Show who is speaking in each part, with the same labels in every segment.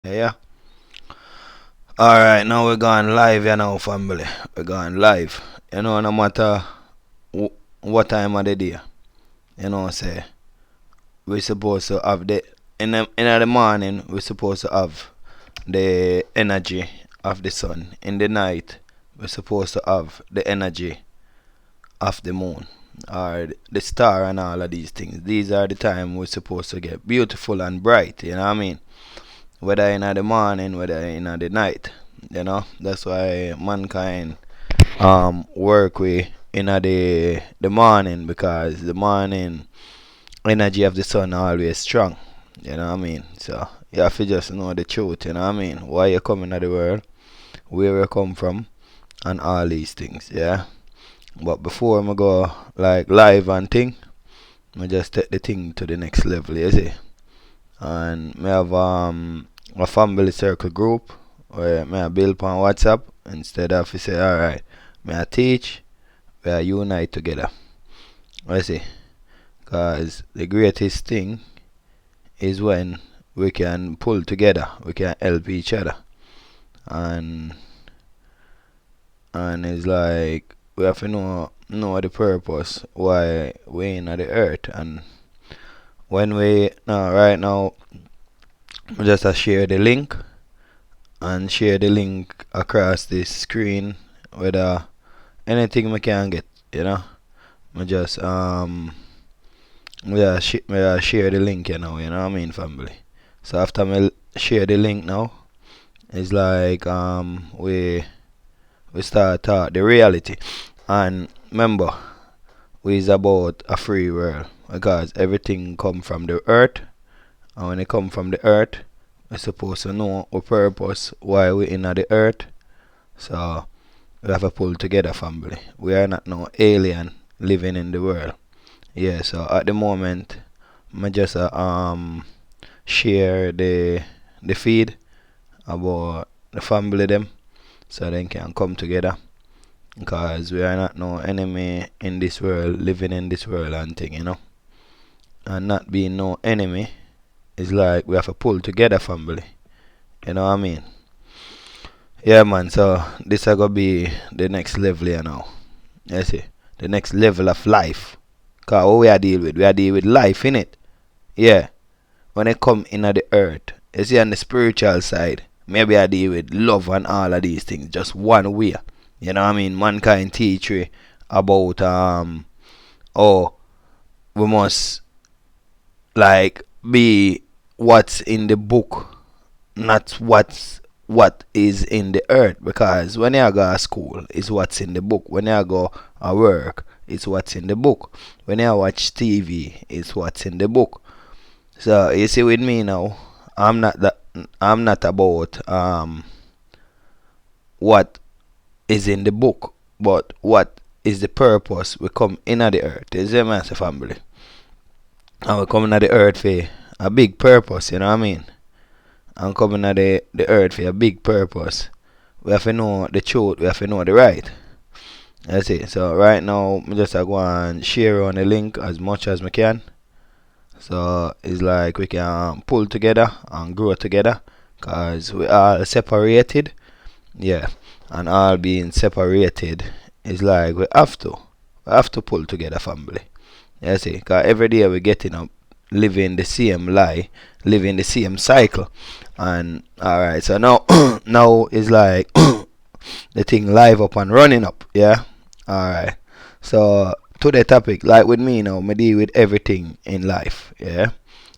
Speaker 1: Yeah. Alright, now we're going live, family. We're going live. No matter what time of the day, say, we're supposed to have in the morning, we're supposed to have the energy of the sun. In the night, we're supposed to have the energy of the moon or the star and all of these things. These are the time we're supposed to get beautiful and bright, you know what I mean? Whether in the morning, whether in the night. That's why mankind work with in the morning because the morning energy of the sun always strong. You know what I mean? So you have to just know the truth, you know what I mean? Why you come into the world, where you come from, and all these things, yeah. But before I go like live and thing, I just take the thing to the next level, you see. And me have a family circle group where me I build on WhatsApp instead of you say alright, me I teach, we are unite together. I see. Cause the greatest thing is when we can pull together, we can help each other. And it's like we have to know the purpose why we in the earth and when we right now we just share the link and share the link across the screen with anything we can get, you know. We just share the link, you know what I mean, family. So after me share the link now, it's like we start talk the reality. And remember, we is about a free world because everything come from the earth and when it come from the earth we're supposed to know our purpose why we in the earth. So we have to pull together, family. We are not no alien living in the world. Yeah, so at the moment, I just share the feed about the family them so they can come together because we are not no enemy in this world living in this world and thing, and not being no enemy is like we have to pull together, family. You know what I mean? Yeah, man. So this is gonna be the next level, You see, the next level of life. Cause what we are deal with, we are deal with life, in it. Yeah. When it come in the earth, you see on the spiritual side, maybe I deal with love and all of these things, just one way. You know what I mean? Mankind teach you about oh we must like be what's in the book, not what is in the earth. Because when you go to school, it's what's in the book. When you go to work, it's what's in the book. When you watch TV, it's what's in the book. So you see with me now, I'm not that I'm not about what is in the book, but what is the purpose we come in the earth. You see, man, family. And we come in the earth for a big purpose, you know what I mean? And coming at the earth for a big purpose. We have to know the truth, we have to know the right. That's it. So right now I just go and share on the link as much as we can. So it's like we can pull together and grow together because we are separated. Yeah. And all being separated is like we have to pull together, family. You see, because every day we're getting up, living the same lie, living the same cycle. And alright, so now now it's like the thing live up and running up, yeah? Alright. So to the topic, like with me now, I deal with everything in life, yeah?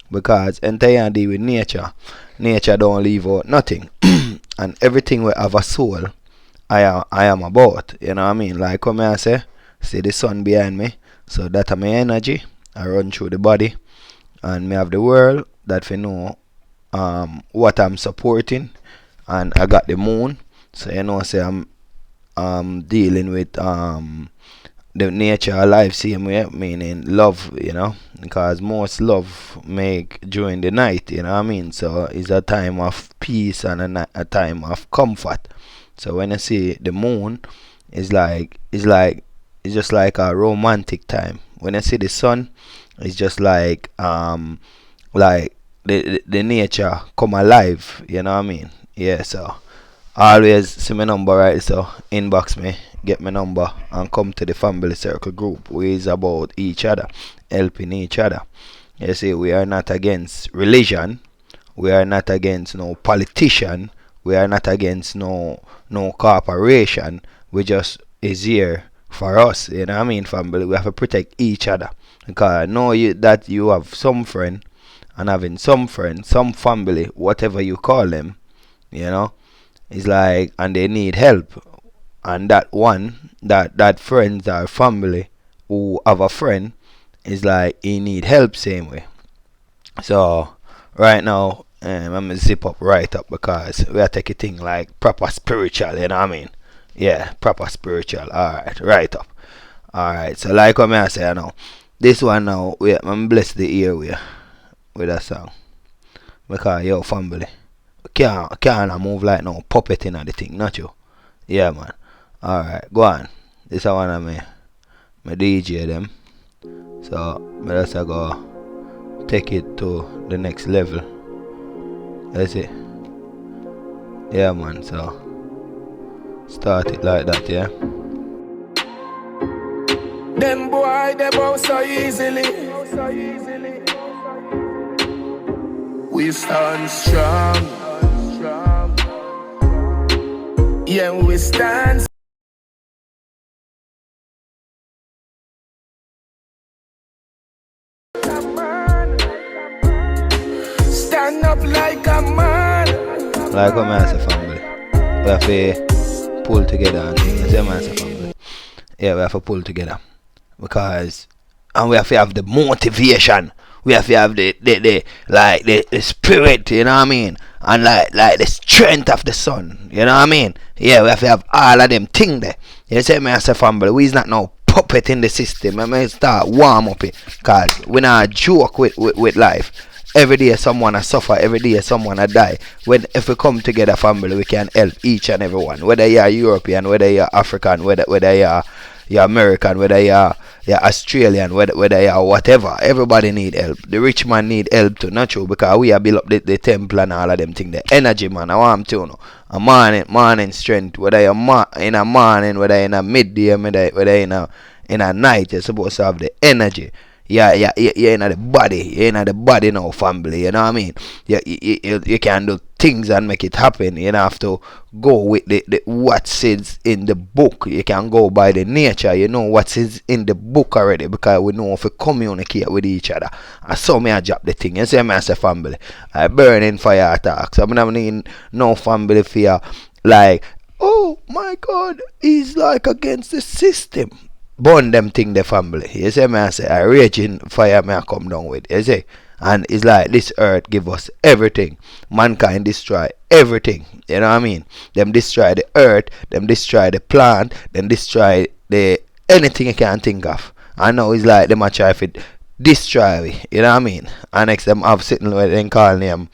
Speaker 1: Because entire deal with nature. Nature don't leave out nothing. And everything will have a soul. I am about, you know what I mean? Like come here I say, see the sun behind me. So that are my energy. I run through the body and me have the world that we know what I'm supporting and I got the moon. So say I'm dealing with the nature of life same way, meaning love, because most love make during the night, you know what I mean? So it's a time of peace and a time of comfort. So when I see the moon, it's just like a romantic time. When I see the sun, it's just like the nature come alive, you know what I mean? Yeah, so always see my number right, so inbox me, get my number, and come to the family circle group. We is about each other, helping each other. You see, we are not against religion, we are not against no politician, we are not against no corporation. We just is here for us, you know what I mean, family. We have to protect each other. Because I know that you have some friend, and having some friends, some family, whatever you call them, you know, it's like, and they need help. And that one, that friends or family who have a friend, is like he need help same way. So right now, I'm gonna zip up right up because we are taking thing like proper spiritual, you know what I mean? Yeah, proper spiritual. Alright, right up. Alright, so like what I say now, this one now, I'm blessed the ear with a song. Because yo family, can't move like no puppet in the thing, not you. Yeah man. Alright, go on. This is one of my DJ them. So me just a go take it to the next level. That's it. Yeah man, so start it like that, yeah.
Speaker 2: Them boy they bow so easily. We stand strong. Yeah, we stand. Stand up like a man.
Speaker 1: Like what I say, family. We have to pull together and things. Yeah, man, say, family. Yeah, we have to pull together. Because, and we have to have the motivation. We have to have the spirit, you know what I mean? And like the strength of the sun, you know what I mean? Yeah, we have to have all of them things there. You see me as a family, we is not no puppet in the system. I mean, start warm up it. Cause we not joke with life. Every day someone a suffer, every day someone a die. If we come together family, we can help each and every one. Whether you are European, whether you are African, whether you're American, whether you're Australian, whether you're whatever. Everybody need help. The rich man need help too, not true, because we are build up the temple and all of them things. The energy man, I want to know. A morning strength, whether you're in a morning, whether in a midday, whether in a night, you're supposed to have the energy. You're in the body now, family, you know what I mean? You can do things and make it happen. You don't have to go with the what says in the book. You can go by the nature. You know what is in the book already, because we know if we communicate with each other. And so me I drop the thing. You see me as a family. I burn in fire attacks. I don't need no family fear like, oh my God, he's like against the system. Burn them thing the family. You see me I say, I raging fire me I come down with. You see? And it's like this earth give us everything. Mankind destroy everything. You know what I mean? Them destroy the earth, them destroy the plant, them destroy the anything you can think of. I know it's like them a try to destroy we. You know what I mean? And next them have sitting where they call them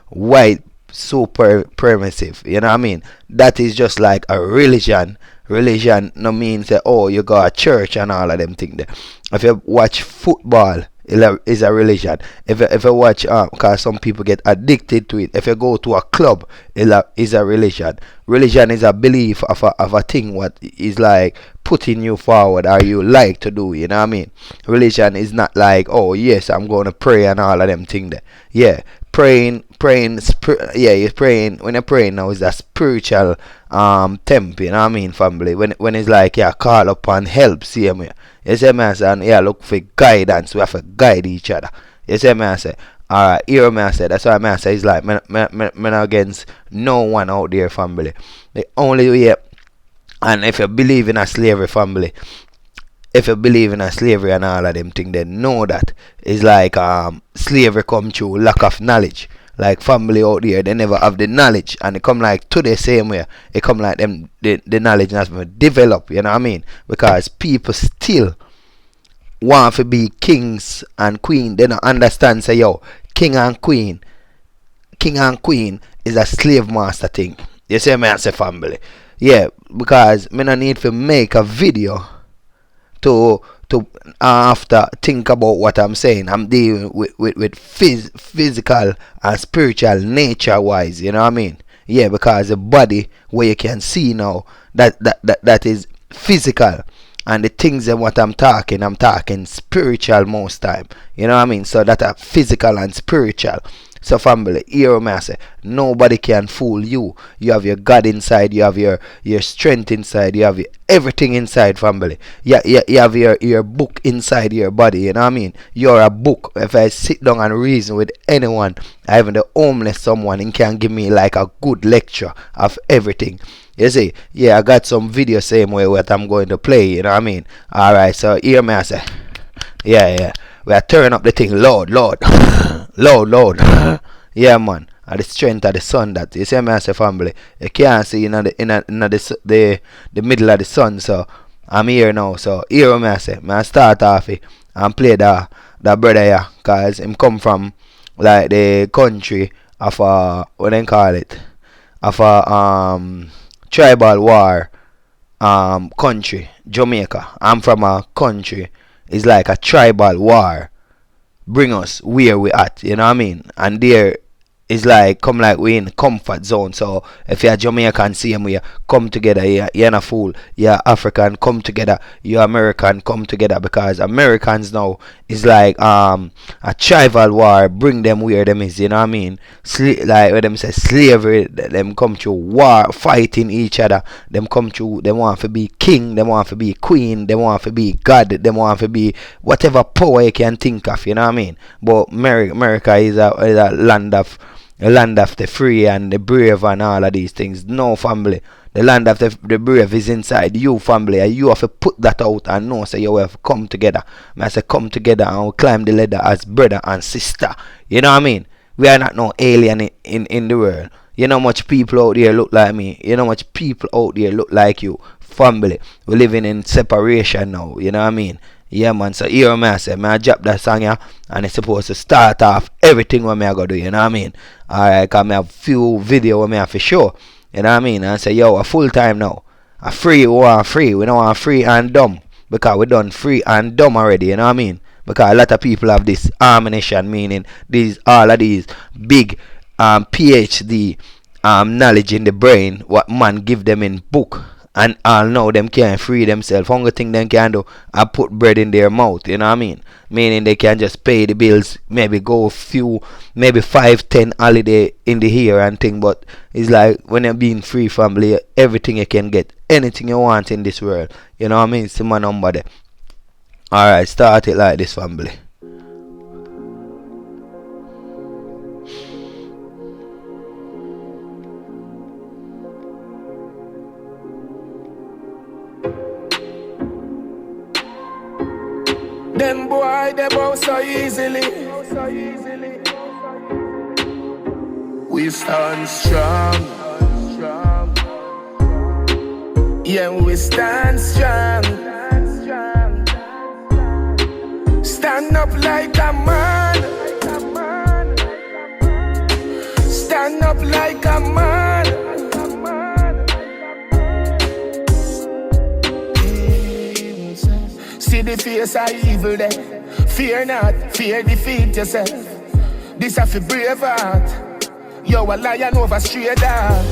Speaker 1: white super permissive. You know what I mean? That is just like a religion. Religion no means that oh you go to church and all of them things there. If you watch football, it is a religion. If you watch because some people get addicted to it. If you go to a club, it is a religion. Religion is a belief of a thing what is like putting you forward or you like to do, you know what I mean? Religion is not like, oh yes, I'm going to pray and all of them things there. Yeah, praying you're praying. When you're praying now is a spiritual temp, you know what I mean, family? When it's like yeah, call upon help, see me. You see me I say, and yeah, look for guidance. We have to guide each other. You see me I say, alright, hear me I say, that's why I say it's like me not against no one out there, family. The only way, and if you believe in a slavery, family, if you believe in a slavery and all of them things, then know that it's like slavery come through lack of knowledge. Like family out there, they never have the knowledge, and it come like to the same way. It come like them the knowledge has been developed, you know what I mean? Because people still want to be kings and queen. They don't understand say yo, king and queen is a slave master thing. You see me as a family. Yeah, because me no need to make a video to to after think about what I'm saying. I'm dealing with physical and spiritual nature wise, you know what I mean? Yeah, because the body where you can see now, that is physical, and the things and what I'm talking spiritual most time, you know what I mean? So that are physical and spiritual. So family, hear me I say, nobody can fool you. You have your God inside, you have your strength inside, you have your everything inside, family. You have your book inside your body, you know what I mean? You're a book. If I sit down and reason with anyone, even the homeless someone, and can give me like a good lecture of everything. You see, yeah, I got some video same way what I'm going to play, you know what I mean? Alright, so hear me I say, yeah. We are turning up the thing, Lord. Lord. Yeah, man. And the strength of the sun that you see me as a family. You can't see in the middle of the sun. So I'm here now. So here me I say, I start off it and play that brother here, cause him come from like the country of what they call it, of a tribal war country, Jamaica. I'm from a country. It's like a tribal war bring us where we at, you know what I mean? And there is like come like we in comfort zone. So if you're Jamaican, same way, come together. You're not fool. You're African, come together. You're American, come together, because Americans now is like a tribal war bring them where them is, you know what I mean? Like where them say slavery, them come to war fighting each other. Them come to, they want to be king, they want to be queen, they want to be God, they want to be whatever power you can think of, you know what I mean? But America is a land of the free and the brave and all of these things. No, family. The land of the brave is inside you, family. And you have to put that out and know, so you have to come together. I say come together and we'll climb the ladder as brother and sister. You know what I mean? We are not no alien in the world. You know how much people out there look like me. You know how much people out there look like you. Family. We're living in separation now. You know what I mean? Yeah, man. So here I say, I drop that song here, and it's supposed to start off everything what I go do, you know what I mean? Alright, cause I have few video what I have to show, you know what I mean? And I say, yo, a full time now. A free, we want free. We don't want free and dumb, because we done free and dumb already, you know what I mean? Because a lot of people have this ammunition, meaning all of these big PhD knowledge in the brain, what man give them in book. And all know them can't free themselves. Only thing them can do I put bread in their mouth, you know what I mean? Meaning they can just pay the bills, maybe go few, maybe 5-10 holiday in the year and thing. But it's like when you're being free, family, everything you can get, anything you want in this world, you know what I mean? See my number there. Alright, start it like this, family.
Speaker 2: Them boy, they bow so easily. We stand strong. Yeah, we stand strong. Stand up like a man. Stand up like a man. See the face of evil there. Fear not, fear defeat yourself. This a fi brave heart. Yo, a lion over stray dog.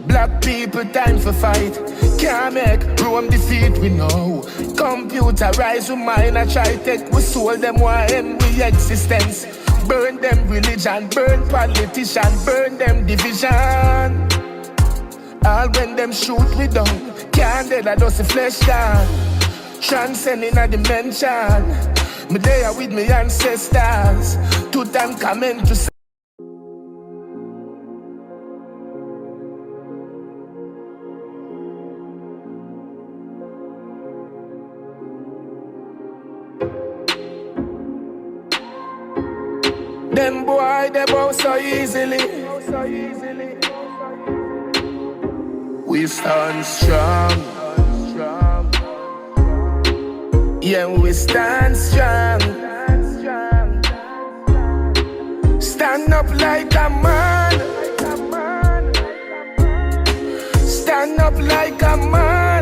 Speaker 2: Black people time for fight. Can't make Rome defeat we know. Computerize we mind I try take we soul them want end we existence. Burn them religion, burn politician, burn them division. All when them shoot we down. Can't dead I just a flesh down. Transcending a dimension. Me there with me ancestors. Two time coming to say. Them boy, they bow so easily. We stand strong. Yeah, we stand strong. Stand up like a man. Stand up like a man.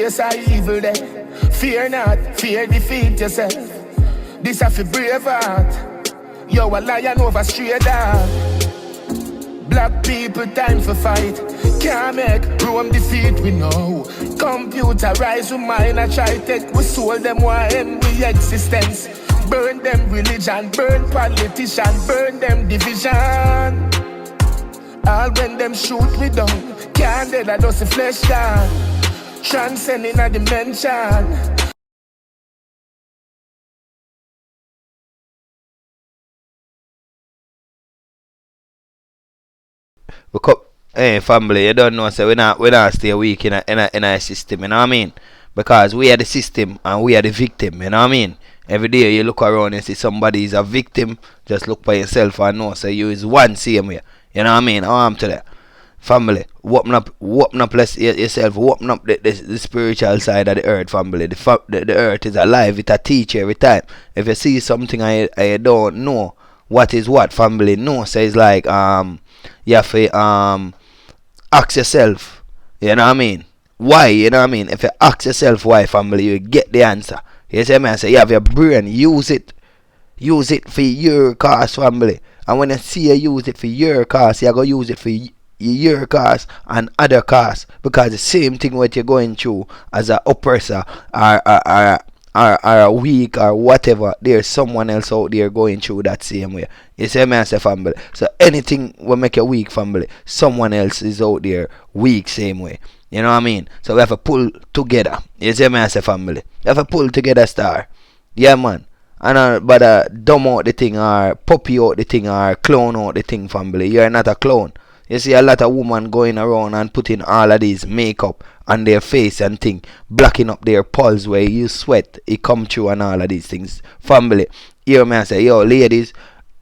Speaker 2: face of evil there. Fear not, fear defeat yourself. This a fi brave heart. Yo, a lion over stray dog. Black people time for fight. Can't make Rome defeat we know. Computerize we mind a try take. We soul them one end we existence. Burn them religion, burn politician, burn them division. All when them shoot we down. Can't dead a dust flesh down. Transcending a dimension.
Speaker 1: Hey family, you don't know, so we not stay weak in a system, you know what I mean? Because we are the system and we are the victim, you know what I mean? Every day you look around and see somebody is a victim, just look by yourself and know so you is one same way. You know what I mean? I'm to that. Family, open up yourself, open up the spiritual side of the earth, family. The earth is alive, it's a teacher every time. If you see something and you don't know what is what, family, no, so it's like you have to ask yourself, you know what I mean? Why, you know what I mean? If you ask yourself why, family, you get the answer. You see me? I say you have your brain, use it for your cause, family. And when you see you use it for your cause, you're going to use it for your cause and other cause. Because the same thing what you're going through as an oppressor or a weak or whatever, there's someone else out there going through that same way. You see me? I say family. So anything will make you weak, family, someone else is out there weak same way. You know what I mean? So we have to pull together. You see me? I say family. You have to pull together, star. Yeah, man. And but dumb out the thing or puppy out the thing or clown out the thing, family. You're not a clown. You see a lot of women going around and putting all of these makeup on their face and thing, blocking up their pulse where you sweat, it come through and all of these things. Family, hear me I say, yo ladies,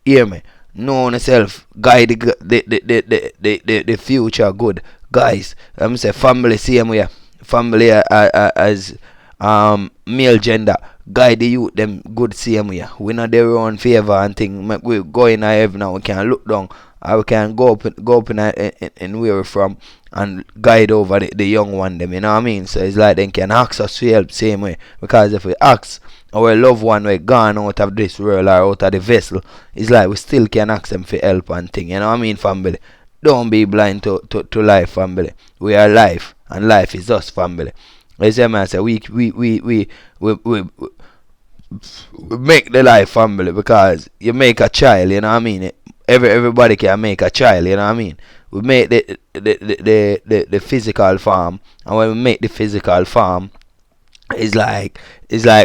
Speaker 1: hear me. Know yourself, guide the future good. Guys, I'm say family same way. Family as male gender, guide the youth them good same way. We not their own favor and thing. We go in heaven now, we can look down. Or we can go up in where we're from and guide over the young one them, you know what I mean? So it's like they can ask us for help same way. Because if we ask our loved one we're gone out of this world or out of the vessel, it's like we still can ask them for help and thing, you know what I mean, family? Don't be blind to life, family. We are life and life is us, family. As I man say, we make the life, family, because you make a child, you know what I mean? Everybody can make a child, you know what I mean? We make the physical form, and when we make the physical form, it's like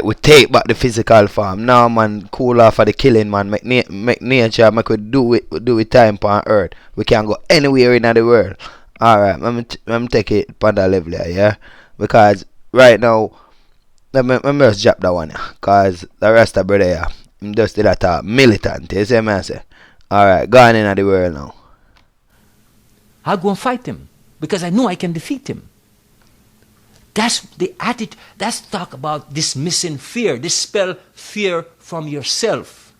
Speaker 1: we take back the physical form. Now, man, cool off of the killing, man. Make nature, make we do it time on earth. We can go anywhere in the world. Alright, let me take it upon that level here, yeah? Because right now, let me just drop that one, yeah? Because the rest of brother, yeah, I'm just that militant, you see me I say? Alright, go on in the world now.
Speaker 3: I'll go and fight him because I know I can defeat him. That's the attitude. That's talk about dismissing fear. Dispel fear from yourself.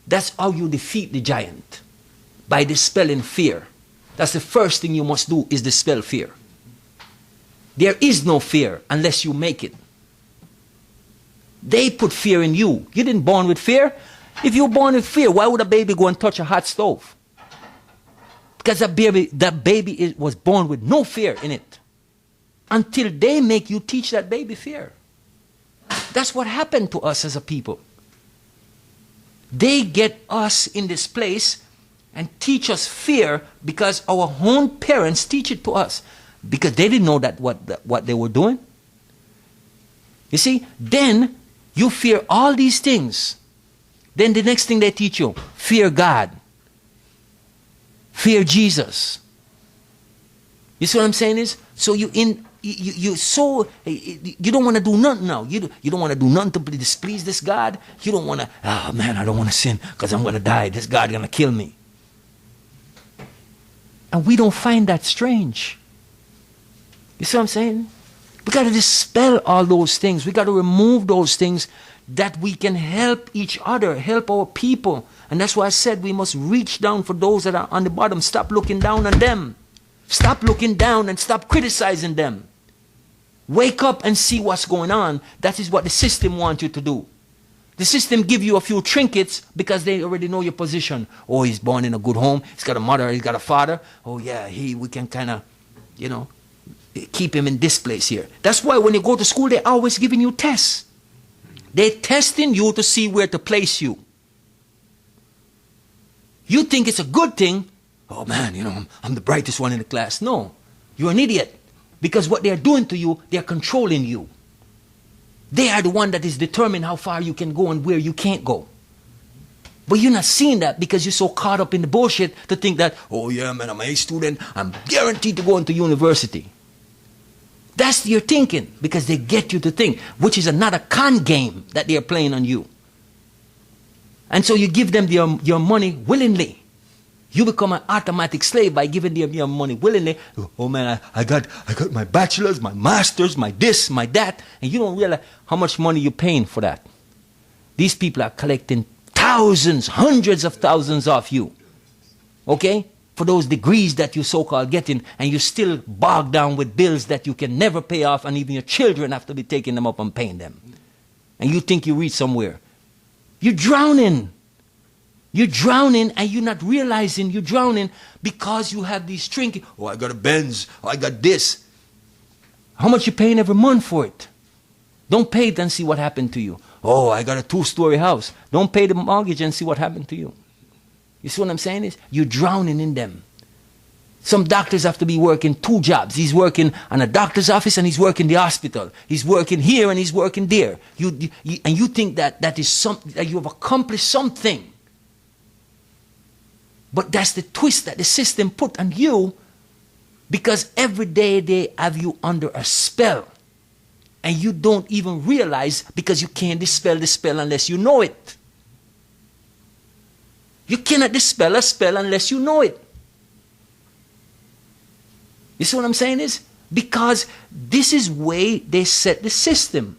Speaker 3: That's how you defeat the giant. By dispelling fear. That's the first thing you must do is dispel fear. There is no fear unless you make it. They put fear in you. You didn't born with fear. If you're born with fear, why would a baby go and touch a hot stove? Because that baby was born with no fear in it. Until they make you teach that baby fear. That's what happened to us as a people. They get us in this place and teach us fear because our own parents teach it to us. Because they didn't know that what they were doing. You see, then you fear all these things. Then the next thing they teach you, fear God. Fear Jesus. You see what I'm saying is? So you don't want to do nothing now. You don't want to do nothing to displease this God. You don't want to, oh man, I don't want to sin because I'm going to die. This God going to kill me. And we don't find that strange. You see what I'm saying? We got to dispel all those things. We got to remove those things that we can help each other, help our people. And that's why I said we must reach down for those that are on the bottom. Stop looking down on them. Stop looking down and stop criticizing them. Wake up and see what's going on. That is what the system wants you to do. The system give you a few trinkets because they already know your position. Oh, he's born in a good home. He's got a mother. He's got a father. Oh, yeah, we can kind of, keep him in this place here. That's why when you go to school, they're always giving you tests. They're testing you to see where to place you. You think it's a good thing. Oh, man, I'm the brightest one in the class. No, you're an idiot. Because what they're doing to you, they're controlling you. They are the one that is determining how far you can go and where you can't go. But you're not seeing that because you're so caught up in the bullshit to think that, oh yeah, man, I'm an A student. I'm guaranteed to go into university. That's your thinking because they get you to think, which is another con game that they're playing on you. And so you give them your money willingly. You become an automatic slave by giving them your money willingly. Oh man, I got my bachelor's, my master's, my this, my that. And you don't realize how much money you're paying for that. These people are collecting thousands, hundreds of thousands off you. Okay? For those degrees that you so-called getting, and you're still bogged down with bills that you can never pay off, and even your children have to be taking them up and paying them. And you think you reach somewhere. You're drowning. You're drowning and you're not realizing you're drowning because you have these trinkets. Oh, I got a Benz. Oh, I got this. How much you paying every month for it? Don't pay it and see what happened to you. Oh, I got a 2-story house. Don't pay the mortgage and see what happened to you. You see what I'm saying is? You're drowning in them. Some doctors have to be working 2 jobs. He's working on a doctor's office and he's working the hospital. He's working here and he's working there. And you think that is something, that you have accomplished something. But that's the twist that the system put on you because every day they have you under a spell. And you don't even realize because you can't dispel the spell unless you know it. You cannot dispel a spell unless you know it. You see what I'm saying is? Because this is way they set the system.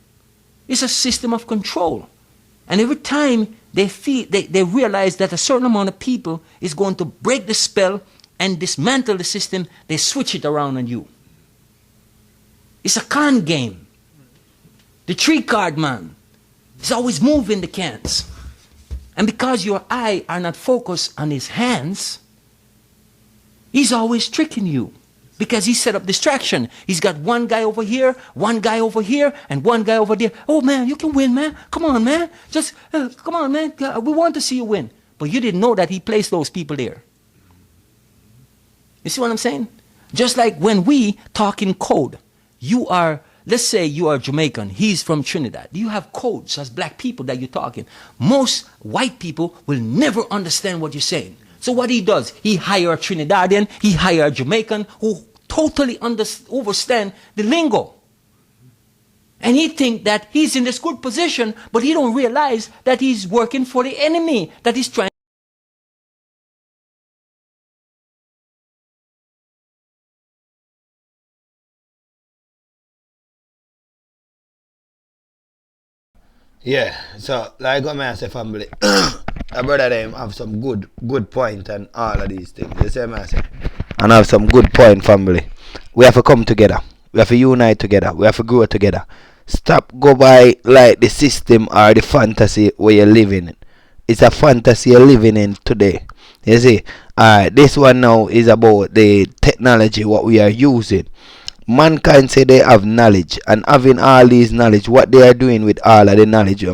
Speaker 3: It's a system of control. And every time they realize that a certain amount of people is going to break the spell and dismantle the system, they switch it around on you. It's a con game. The 3-card man is always moving the cans. And because your eye are not focused on his hands, he's always tricking you. Because he set up distraction. He's got one guy over here, and one guy over there. Oh, man, you can win, man. Come on, man. Just, come on, man. We want to see you win. But you didn't know that he placed those people there. You see what I'm saying? Just like when we talk in code, let's say you are Jamaican, he's from Trinidad. You have codes as black people that you're talking. Most white people will never understand what you're saying. So what he does, he hire a Trinidadian, he hire a Jamaican who totally understand the lingo. And he think that he's in this good position, but he don't realize that he's working for the enemy, that he's trying.
Speaker 1: Yeah, so like what I say, family, a brother them have some good point and all of these things. You see what I say? And have some good point, family. We have to come together. We have to unite together. We have to grow together. Stop go by like the system or the fantasy where you're living in. It's a fantasy you're living in today. You see? This one now is about the technology, what we are using. Mankind say they have knowledge, and having all these knowledge, what they are doing with all of the knowledge,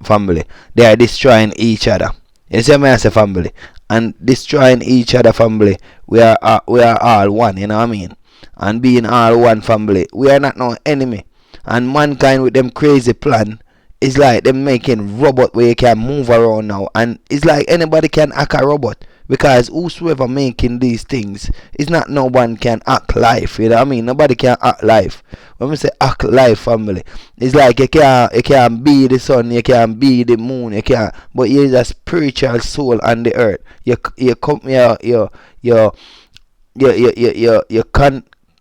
Speaker 1: family, they are destroying each other. You see me as a family, and destroying each other, family. We are all one, you know what I mean? And being all one, family, we are not no enemy. And mankind with them crazy plan is like them making robot where you can move around now, and it's like anybody can hack a robot. Because whosoever making these things, it's not no one can act life, you know what I mean? Nobody can act life. When we say act life, family, it's like you can't be the sun, you can't be the moon, you can't, but you're a spiritual soul on the earth. You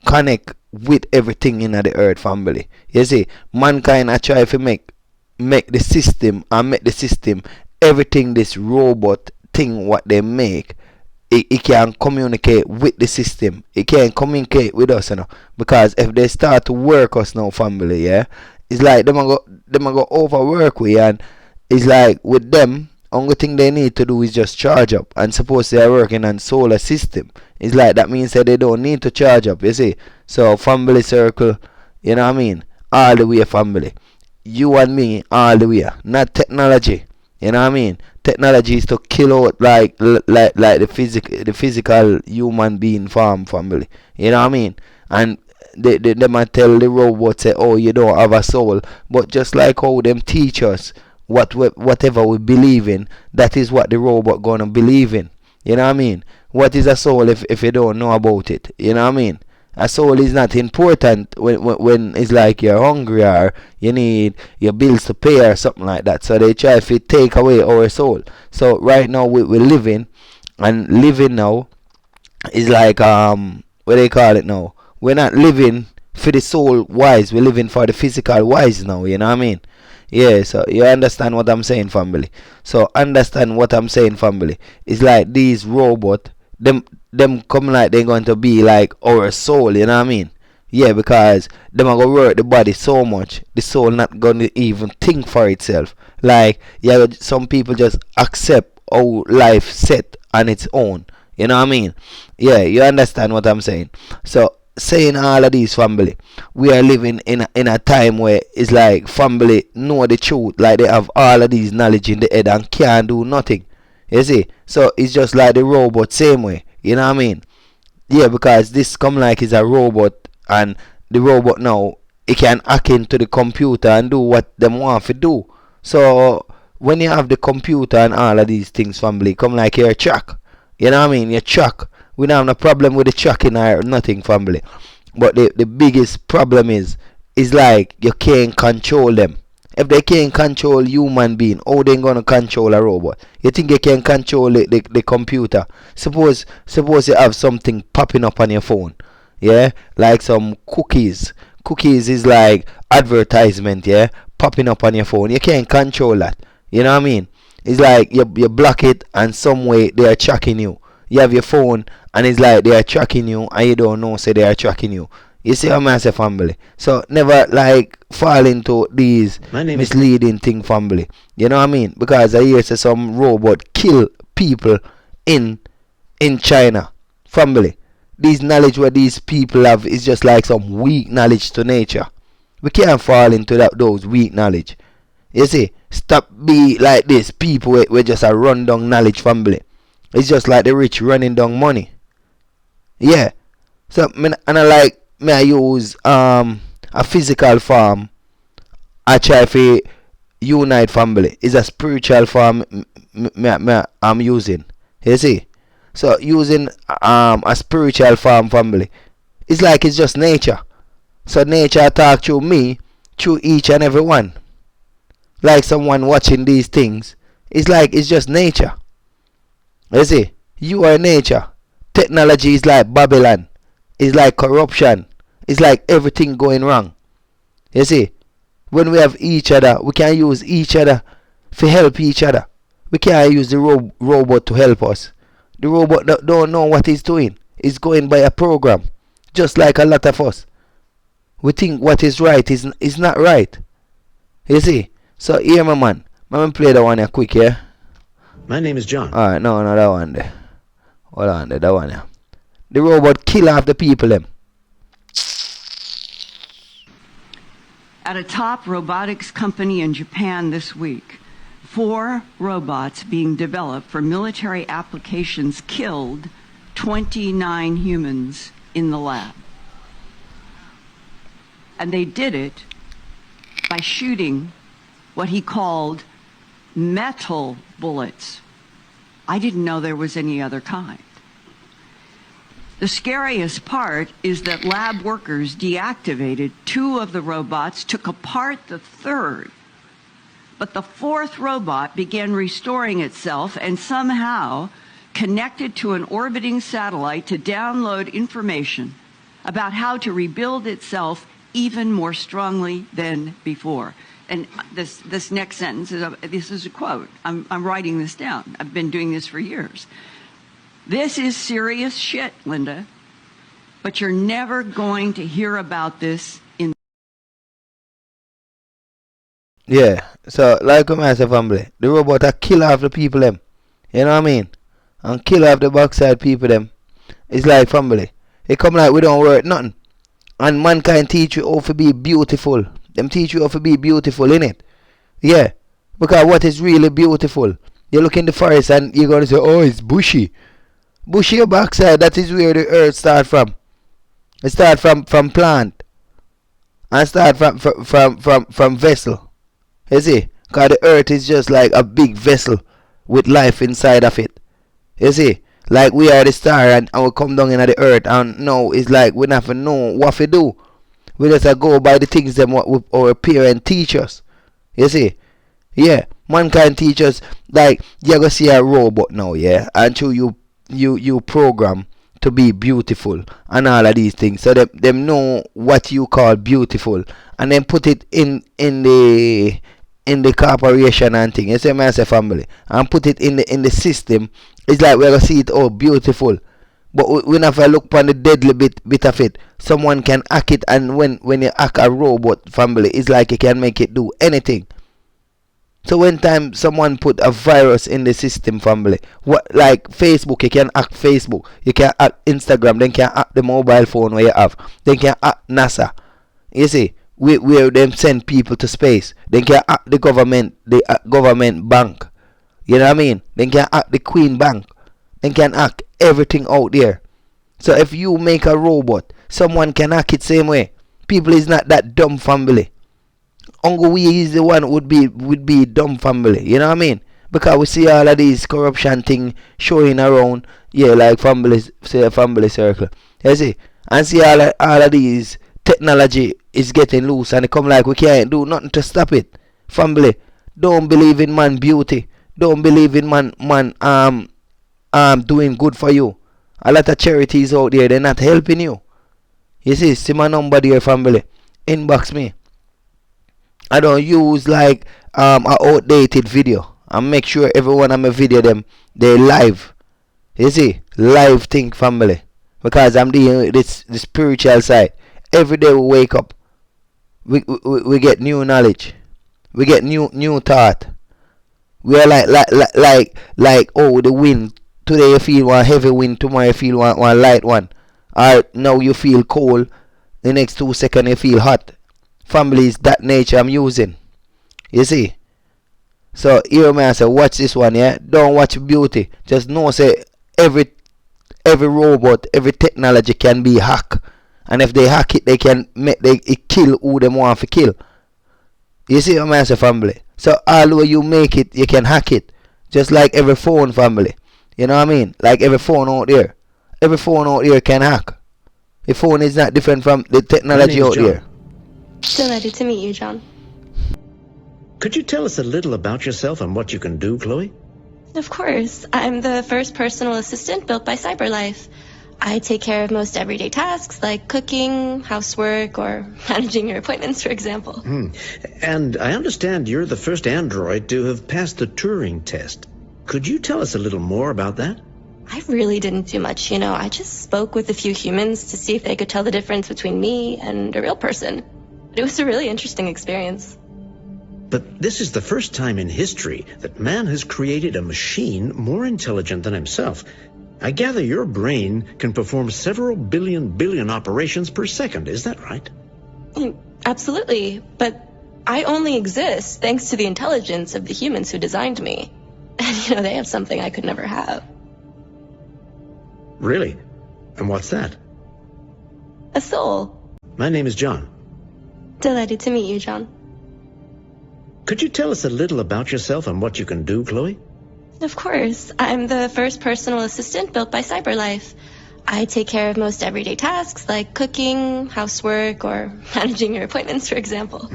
Speaker 1: connect with everything in the earth, family. You see, mankind are trying to make the system and make the system everything this robot thing what they make it can communicate with the system. It can communicate with us, because if they start to work us now, family, yeah, it's like them a go overwork we, and it's like with them, only thing they need to do is just charge up. And suppose they are working on solar system, it's like that means that they don't need to charge up, you see. So family circle, you know what I mean, all the way family. You and me all the way, not technology. You know what I mean? Technology is to kill out like the physical human being form family. You know what I mean? And they might tell the robot say, oh, you don't have a soul. But just like how them teach us whatever we believe in, that is what the robot gonna believe in. You know what I mean? What is a soul if you don't know about it? You know what I mean? A soul is not important when it's like you're hungry or you need your bills to pay or something like that. So they try to take away our soul. So right now we're living, and living now is like what they call it now. We're not living for the soul wise. We're living for the physical wise now. You know what I mean? Yeah. So you understand what I'm saying, family. So understand what I'm saying, family. It's like these robots. Them come like they're going to be like our soul, you know what I mean? Yeah, because them are gonna work the body so much, the soul not gonna even think for itself. Like, yeah, some people just accept how life set on its own. You know what I mean? Yeah, you understand what I'm saying? So saying all of these, family, we are living in a time where it's like family know the truth, like they have all of these knowledge in the head and can't do nothing. You see? So it's just like the robot same way. You know what I mean? Yeah, because this come like is a robot, and the robot now it can hack into the computer and do what them want to do. So when you have the computer and all of these things, family, come like your track. You know what I mean? Your track. We don't have no problem with the tracking or nothing, family. But the biggest problem is like you can't control them. If they can't control human being, how they gonna control a robot? You think you can control the computer? Suppose you have something popping up on your phone, yeah, like some cookies. Cookies is like advertisement, yeah, popping up on your phone. You can't control that. You know what I mean? It's like you block it, and some way they are tracking you. You have your phone, and it's like they are tracking you, and you don't know, say they are tracking you. You see how I say, family? So never like fall into these misleading thing, family. You know what I mean? Because I hear say some robot kill people in China, family. These knowledge what these people have is just like some weak knowledge to nature. We can't fall into those weak knowledge. You see, stop be like this. People we just a run down knowledge, family. It's just like the rich running down money. Yeah. So and I like. I use a physical form. I try to unite family. It's a spiritual form I'm using. You see? So using a spiritual form family, it's like it's just nature. So nature talk through me, through each and every one. Like someone watching these things, it's like it's just nature. You see? You are nature. Technology is like Babylon. It's like corruption. It's like everything going wrong. You see, when we have each other, we can use each other to help each other. We can't use the robot to help us. The robot don't know what he's doing. He's going by a program, just like a lot of us. We think what is right is not right. You see? So here, my man. Let me play that one here quick, yeah?
Speaker 4: My name is John.
Speaker 1: Alright, no, that one there. Hold on there, that one here. The robot kill half the people, them.
Speaker 5: At a top robotics company in Japan this week, 4 robots being developed for military applications killed 29 humans in the lab. And they did it by shooting what he called metal bullets. I didn't know there was any other kind. The scariest part is that lab workers deactivated 2 of the robots, took apart the 3rd, but the 4th robot began restoring itself and somehow connected to an orbiting satellite to download information about how to rebuild itself even more strongly than before. And this next sentence is this is a quote. I'm writing this down. I've been doing this for years. This is serious shit, Linda. But you're never going to hear about this in.
Speaker 1: Yeah, so like I say, family, the robot a kill off the people them. You know what I mean? And kill off the backside people them. It's like family. It come like we don't work nothing. And mankind teach you how to be beautiful. Them teach you how to be beautiful, innit? Yeah. Because what is really beautiful? You look in the forest and you're gonna say, oh, it's bushy. Bushy your backside, that is where the earth start from. It start from plant. And start from vessel. You see? Because the earth is just like a big vessel with life inside of it. You see? Like we are the star and we come down into the earth and now it's like we never know what to do. We just go by the things them what our parents teach us. You see? Yeah. Mankind teach us like you're gonna see a robot now, yeah? Until you program to be beautiful and all of these things. So them know what you call beautiful and then put it in the corporation and thing. You see me as a family. And put it in the system. It's like we're gonna see it all beautiful. But we never look upon the deadly bit of it. Someone can hack it, and when you hack a robot family, it's like you can make it do anything. So when time someone put a virus in the system family, what like Facebook, you can hack Facebook, you can hack Instagram, then can hack the mobile phone where you have, then can hack NASA. You see, where them send people to space, then can hack the government bank. You know what I mean? Then can hack the Queen Bank. Then can hack everything out there. So if you make a robot, someone can hack it same way. People is not that dumb family. Uncle we is the one would be dumb family. You know what I mean? Because we see all of these corruption thing showing around. Yeah, like families, say a family circle. You see? And see all of these technology is getting loose and it come like we can't do nothing to stop it. Family, don't believe in man beauty. Don't believe in man doing good for you. A lot of charities out there, they're not helping you. You see my number there, family. Inbox me. I don't use like a outdated video. And make sure everyone on my video they live. You see? Live thing, family. Because I'm dealing with the spiritual side. Every day we wake up. We get new knowledge. We get new thought. We are like oh, the wind. Today you feel one heavy wind, tomorrow you feel one light one. Or now you feel cold, the next 2 seconds you feel hot. Family is that nature I'm using. You see? So here man say watch this one, yeah? Don't watch beauty. Just know say every robot, every technology can be hacked. And if they hack it, they can make it kill who they want to kill. You see what I say, family? So all way you make it, you can hack it. Just like every phone, family. You know what I mean? Like every phone out there. Every phone out there can hack. The phone is not different from the technology out there.
Speaker 6: Delighted to meet you, John.
Speaker 4: Could you tell us a little about yourself and what you can do, Chloe?
Speaker 6: Of course. I'm the first personal assistant built by CyberLife. I take care of most everyday tasks like cooking, housework, or managing your appointments, for example.
Speaker 4: And I understand you're the first android to have passed the Turing test. Could you tell us a little more about that?
Speaker 6: I really didn't do much, you know. I just spoke with a few humans to see if they could tell the difference between me and a real person. It was a really interesting experience.
Speaker 4: But this is the first time in history that man has created a machine more intelligent than himself. I gather your brain can perform several billion operations per second. Is that right?
Speaker 6: Absolutely. But I only exist thanks to the intelligence of the humans who designed me. And, you know, they have something I could never have.
Speaker 4: Really? And what's that?
Speaker 6: A soul.
Speaker 4: My name is John.
Speaker 6: Delighted to meet you, John.
Speaker 4: Could you tell us a little about yourself and what you can do, Chloe?
Speaker 6: Of course. I'm the first personal assistant built by CyberLife. I take care of most everyday tasks like cooking, housework, or managing your appointments, for example.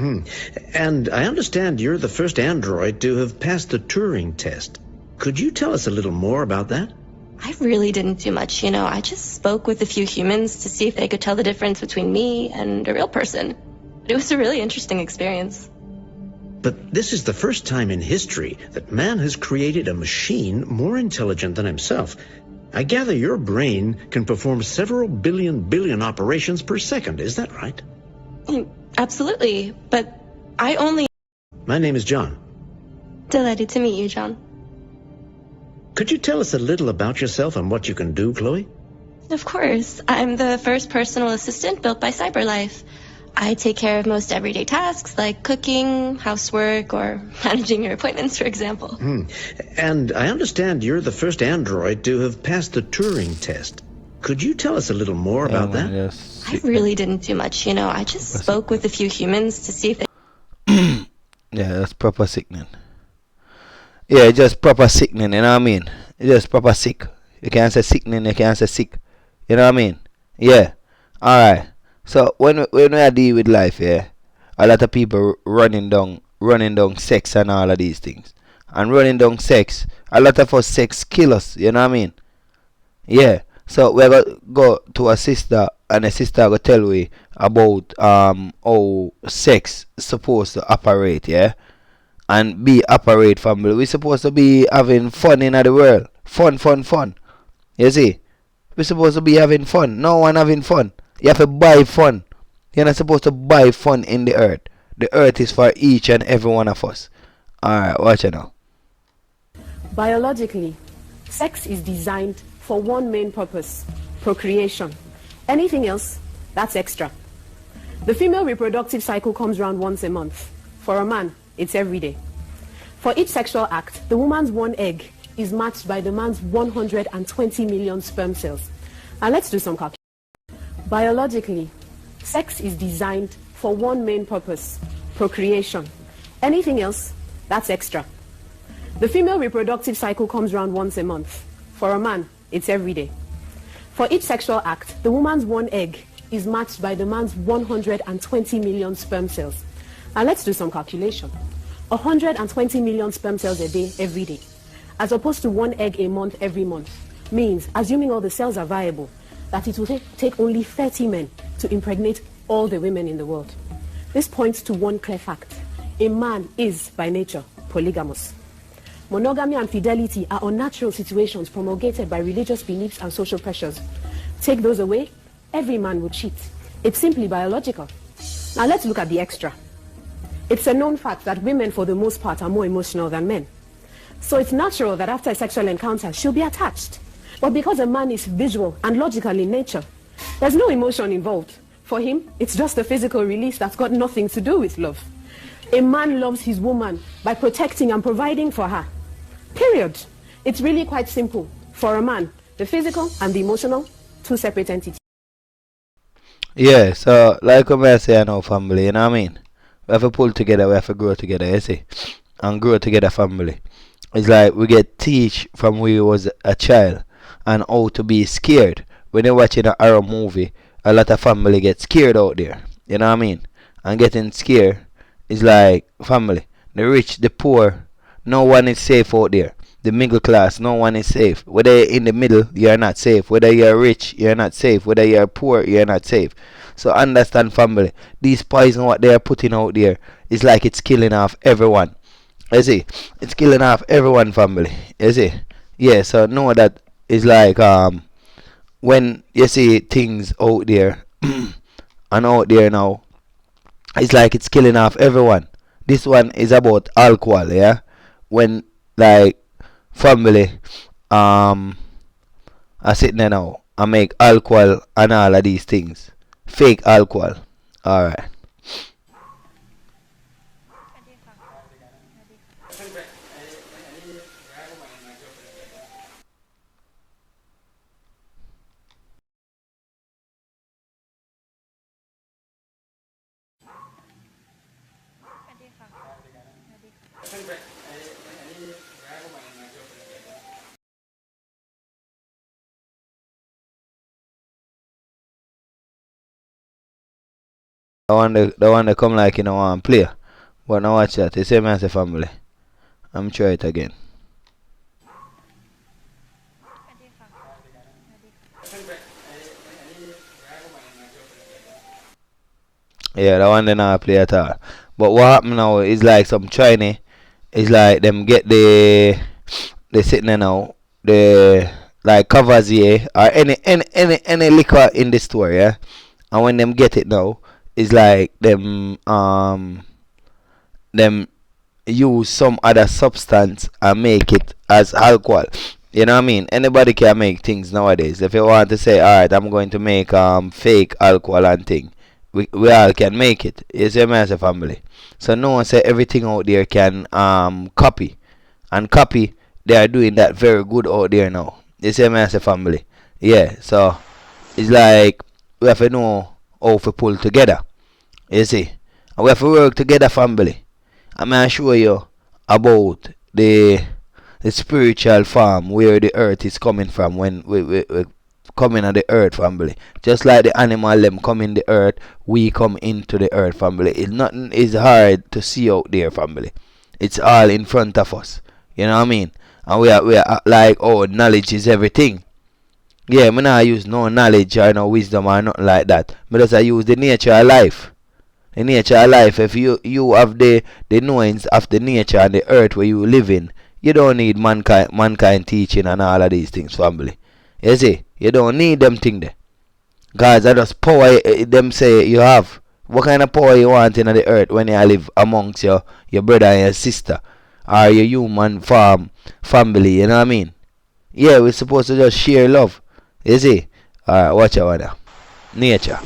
Speaker 4: And I understand you're the first android to have passed the Turing test. Could you tell us a little more about that?
Speaker 6: I really didn't do much, you know. I just spoke with a few humans to see if they could tell the difference between me and a real person. It was a really interesting experience.
Speaker 4: But this is the first time in history that man has created a machine more intelligent than himself. I gather your brain can perform several billion operations per second. Is that right?
Speaker 6: Absolutely, but I only...
Speaker 4: My name is John.
Speaker 6: Delighted to meet you, John.
Speaker 4: Could you tell us a little about yourself and what you can do, Chloe?
Speaker 6: Of course. I'm the first personal assistant built by CyberLife. I take care of most everyday tasks like cooking, housework, or managing your appointments, for example.
Speaker 4: And I understand you're the first android to have passed the Turing test. Could you tell us a little more about that?
Speaker 1: Yes.
Speaker 6: I really didn't do much, you know. I just spoke with a few humans to see if they...
Speaker 1: Yeah, that's proper sickening. Yeah, just proper sickening, you know what I mean? It's just proper sick. You can't say sickening, you can't say sick. You know what I mean? Yeah. Alright. So when we deal with life, yeah, a lot of people running down sex and all of these things. And running down sex, a lot of us sex kill us, you know what I mean? Yeah. So we're gonna go to a sister and a sister gonna tell we about how sex supposed to operate, yeah? And be operate family. We supposed to be having fun in the world. Fun. You see? We supposed to be having fun. No one having fun. You have to buy fun. You're not supposed to buy fun in the earth. The earth is for each and every one of us. Alright, watch it now.
Speaker 7: Biologically, sex is designed for one main purpose: procreation. Anything else, that's extra. The female reproductive cycle comes around once a month. For a man, it's every day. For each sexual act, the woman's one egg is matched by the man's 120 million sperm cells. And let's do some calculation. Biologically, sex is designed for one main purpose: procreation. Anything else, that's extra. The female reproductive cycle comes around once a month. For a man, it's every day. For each sexual act, the woman's one egg is matched by the man's 120 million sperm cells. And let's do some calculation. 120 million sperm cells a day, every day, as opposed to one egg a month, every month, means, assuming all the cells are viable, that it will take only 30 men to impregnate all the women in the world. This points to one clear fact: a man is, by nature, polygamous. Monogamy and fidelity are unnatural situations promulgated by religious beliefs and social pressures. Take those away, every man would cheat. It's simply biological. Now let's look at the extra. It's a known fact that women, for the most part, are more emotional than men. So it's natural that after a sexual encounter, she'll be attached. But because a man is visual and logical in nature, there's no emotion involved. For him, it's just a physical release that's got nothing to do with love. A man loves his woman by protecting and providing for her. Period. It's really quite simple. For a man, the physical and the emotional, two separate entities.
Speaker 1: Yeah, so like I say now, family, you know what I mean? We have to pull together, we have to grow together, you see? And grow together, family. It's like we get teach from when we was a child and how to be scared. When you're watching a horror movie, a lot of family get scared out there. You know what I mean? And getting scared is like family. The rich, the poor, no one is safe out there. The middle class, no one is safe. Whether you're in the middle, you're not safe. Whether you're rich, you're not safe. Whether you're poor, you're not safe. So understand, family, these poison what they are putting out there is like it's killing off everyone. You see? It's killing off everyone, family. You see? Yeah, so know that it's like when you see things out there and out there now, it's like it's killing off everyone. This one is about alcohol, yeah? When like family are sitting there now and make alcohol and all of these things. Fake alcohol. Alright. The one that come like you know one play. But now watch that. You say man say family. I'm try it again. Yeah, the one they not play at all. But what happen now is like some Chinese. It's like them get the they sitting there now. like Cavazier or any liquor in the store, yeah. And when them get it now, it's like them use some other substance and make it as alcohol. You know what I mean? Anybody can make things nowadays. If you want to say, alright, I'm going to make fake alcohol and thing, we all can make it. You see me as a family. So no one say everything out there can copy. And copy, they are doing that very good out there now. You see me as a family. Yeah, so it's like we have to know how to pull together. You see? And we have to work together, family. I'm gonna show you about the spiritual farm where the earth is coming from when we coming on the earth, family. Just like the animal them come in the earth, we come into the earth, family. It's nothing is hard to see out there, family. It's all in front of us. You know what I mean? And we are like, oh, knowledge is everything. Yeah, me not use no knowledge or no wisdom or nothing like that. Me just I use the nature of life. The nature of life. If you have the knowings of the nature and the earth where you live in, you don't need mankind teaching and all of these things, family. You see, you don't need them thing there. Guys, that just power them say you have. What kind of power you want in the earth when you live amongst your brother and your sister or your human family, you know what I mean? Yeah, we're supposed to just share love. You see? Alright, watch out now. Nature.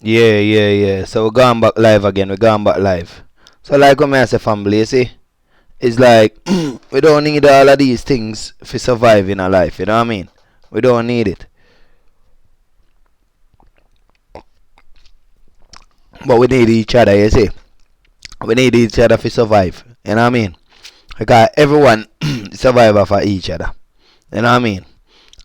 Speaker 1: Yeah. So we're going back live again. We're going back live. So like what I say, family, you see, it's like we don't need all of these things for survive in our life. You know what I mean? We don't need it, but we need each other. You see, we need each other to survive. You know what I mean? Because everyone survive for each other. You know what I mean?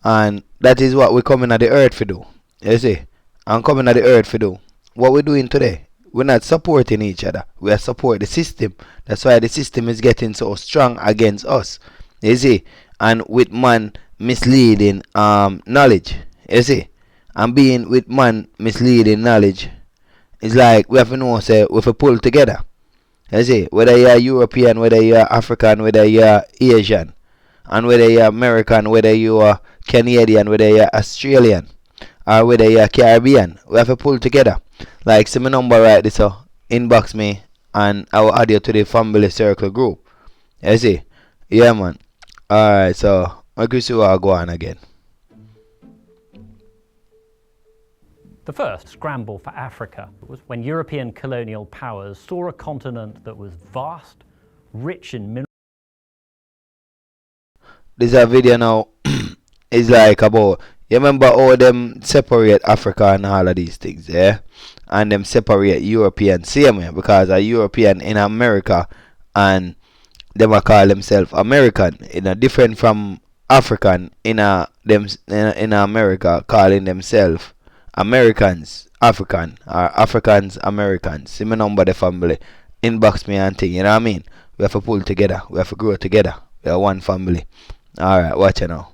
Speaker 1: And that is what we're coming at the earth to do. You see? I'm coming at the earth to do. What we're doing today, we're not supporting each other. We are supporting the system. That's why the system is getting so strong against us. You see? And with man misleading knowledge. You see? And being with man misleading knowledge, it's like we have to know, say, we have to pull together. You see? Whether you're European, whether you're African, whether you're Asian, and whether you're American, whether you're Canadian, whether you're Australian, or whether you're Caribbean, we have to pull together. Like, see my number right this, so inbox me and I will add you to the family circle group. You see? Yeah, man. Alright, so I guess you will go on again.
Speaker 8: The first scramble for Africa was when European colonial powers saw a continent that was vast, rich in minerals.
Speaker 1: This a video now is like about, you remember how them separate Africa and all of these things, yeah? And them separate European same way, because a European in America and them a call themselves American, in a different from African in America calling themselves Americans African, or Africans Americans. See my number, the family. Inbox me and thing, you know what I mean? We have to pull together, we have to grow together. We are one family. Alright, watch it now.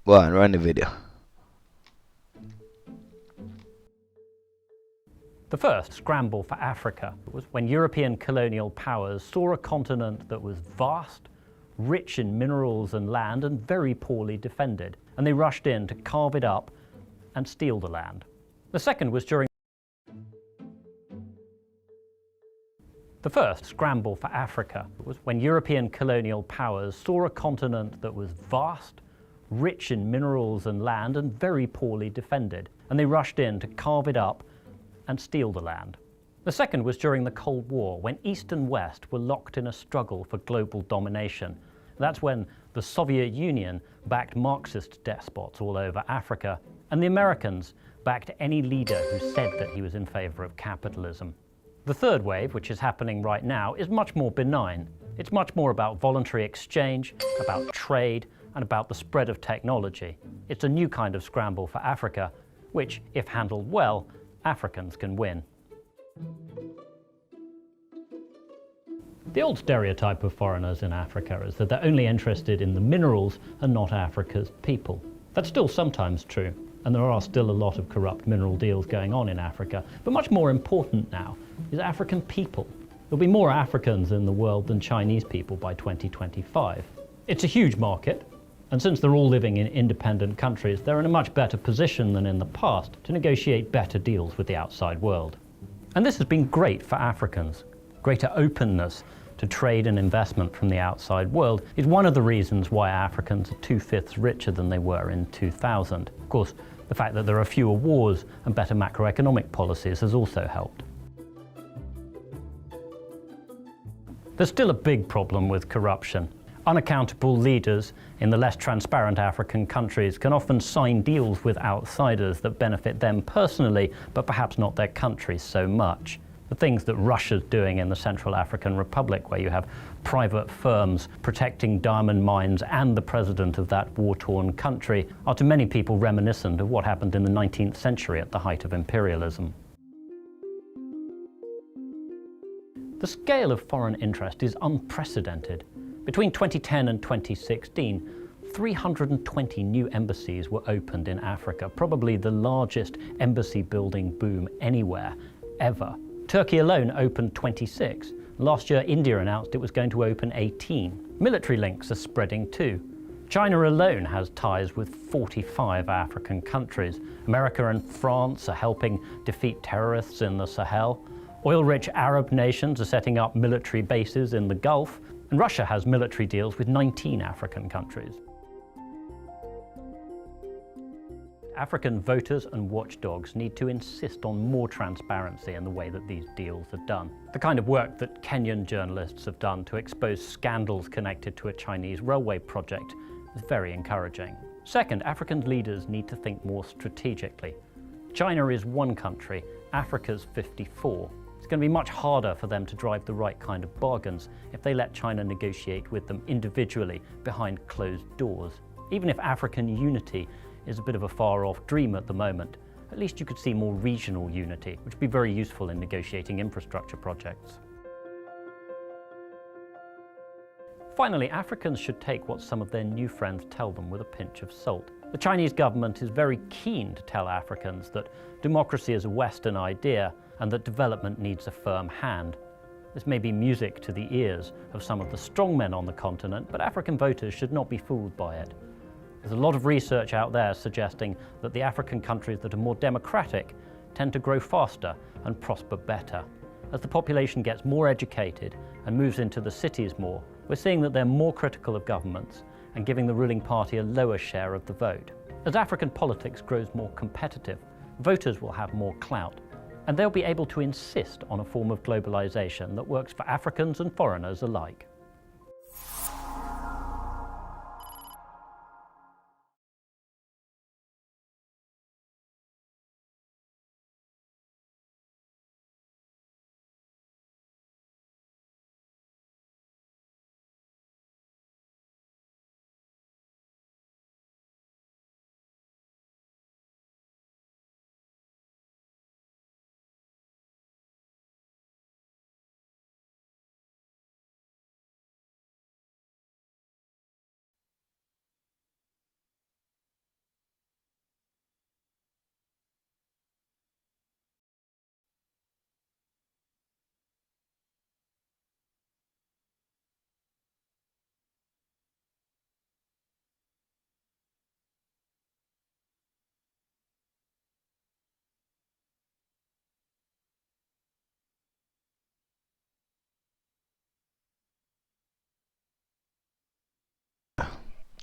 Speaker 1: Go on, run the video.
Speaker 8: The first scramble for Africa was when European colonial powers saw a continent that was vast, rich in minerals and land, and very poorly defended, and they rushed in to carve it up and steal the land. The second was during the first scramble for Africa was when European colonial powers saw a continent that was vast, rich in minerals and land, and very poorly defended, and they rushed in to carve it up and steal the land. The second was during the Cold War, when East and West were locked in a struggle for global domination. That's when the Soviet Union backed Marxist despots all over Africa, and the Americans backed any leader who said that he was in favor of capitalism. The third wave, which is happening right now, is much more benign. It's much more about voluntary exchange, about trade, and about the spread of technology. It's a new kind of scramble for Africa, which, if handled well, Africans can win. The old stereotype of foreigners in Africa is that they're only interested in the minerals and not Africa's people. That's still sometimes true, and there are still a lot of corrupt mineral deals going on in Africa. But much more important now is African people. There'll be more Africans in the world than Chinese people by 2025. It's a huge market, and since they're all living in independent countries, they're in a much better position than in the past to negotiate better deals with the outside world. And this has been great for Africans. Greater openness to trade and investment from the outside world is one of the reasons why Africans are 2/5 richer than they were in 2000. Of course, the fact that there are fewer wars and better macroeconomic policies has also helped. There's still a big problem with corruption. Unaccountable leaders in the less transparent African countries can often sign deals with outsiders that benefit them personally, but perhaps not their countries so much. The things that Russia's doing in the Central African Republic, where you have private firms protecting diamond mines and the president of that war-torn country, are to many people reminiscent of what happened in the 19th century at the height of imperialism. The scale of foreign interest is unprecedented. Between 2010 and 2016, 320 new embassies were opened in Africa, probably the largest embassy building boom anywhere, ever. Turkey alone opened 26. Last year, India announced it was going to open 18. Military links are spreading too. China alone has ties with 45 African countries. America and France are helping defeat terrorists in the Sahel. Oil-rich Arab nations are setting up military bases in the Gulf. And Russia has military deals with 19 African countries. African voters and watchdogs need to insist on more transparency in the way that these deals are done. The kind of work that Kenyan journalists have done to expose scandals connected to a Chinese railway project is very encouraging. Second, African leaders need to think more strategically. China is one country, Africa's 54. It's going to be much harder for them to drive the right kind of bargains if they let China negotiate with them individually behind closed doors. Even if African unity is a bit of a far-off dream at the moment, at least you could see more regional unity, which would be very useful in negotiating infrastructure projects. Finally, Africans should take what some of their new friends tell them with a pinch of salt. The Chinese government is very keen to tell Africans that democracy is a Western idea and that development needs a firm hand. This may be music to the ears of some of the strongmen on the continent, but African voters should not be fooled by it. There's a lot of research out there suggesting that the African countries that are more democratic tend to grow faster and prosper better. As the population gets more educated and moves into the cities more, we're seeing that they're more critical of governments and giving the ruling party a lower share of the vote. As African politics grows more competitive, voters will have more clout, and they'll be able to insist on a form of globalization that works for Africans and foreigners alike.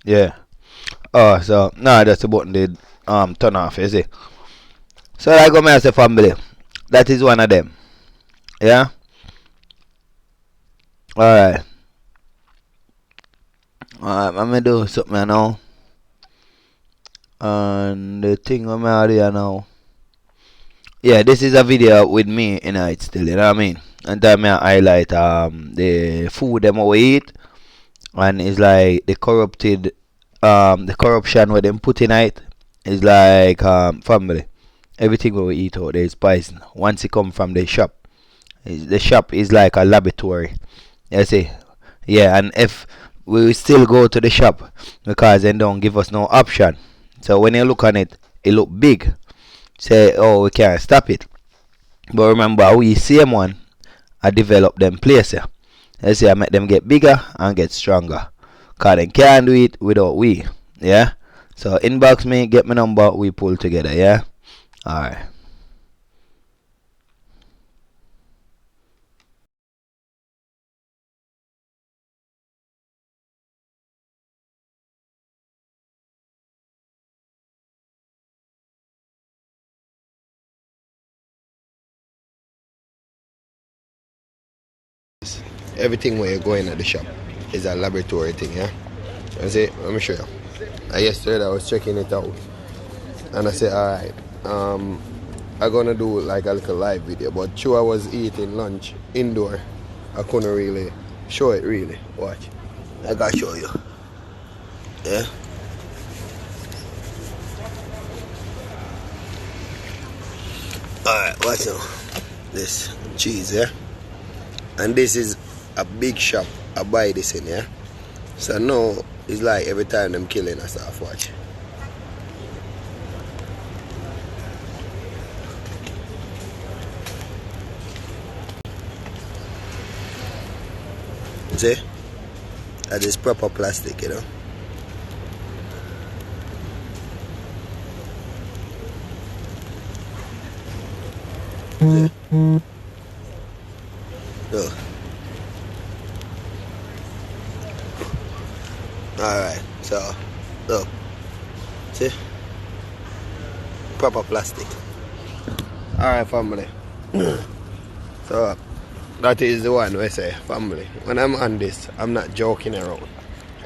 Speaker 1: Yeah. Oh, so now that's the button they turn off, you see. So like what I say, family, that is one of them. Yeah? Alright. Alright, I'm gonna do something now. And the thing I'm out here now. Yeah, this is a video with me in it still, you know what I mean? And then I highlight the food them we eat, and it's like the corruption where them put in it is like family. Everything we eat out there is poison. Once it come from the shop, the shop is like a laboratory. You see? Yeah, and if we still go to the shop because they don't give us no option. So when you look on it, it look big. Say, oh, we can't stop it. But remember, we same one, I develop them place here. You see, I make them get bigger and get stronger. Because they can't do it without we. Yeah? So inbox me, get my number, we pull together, yeah? Alright. Everything where you're going at the shop is a laboratory thing, yeah? I say, let me show you. Yesterday I was checking it out, and I said, alright, I'm gonna do like a little live video, but true, I was eating lunch indoor. I couldn't really show it really. Watch. I gotta show you. Yeah? Alright, watch now. This cheese, yeah? And this is a big shop. I buy this in, yeah? So now it's like every time them killing us off, watch. See? That is proper plastic, you know? See? Look. Alright, so look. See?
Speaker 9: proper plastic. Alright, family. So, that is the one we say, family. When I'm on this, I'm not joking around.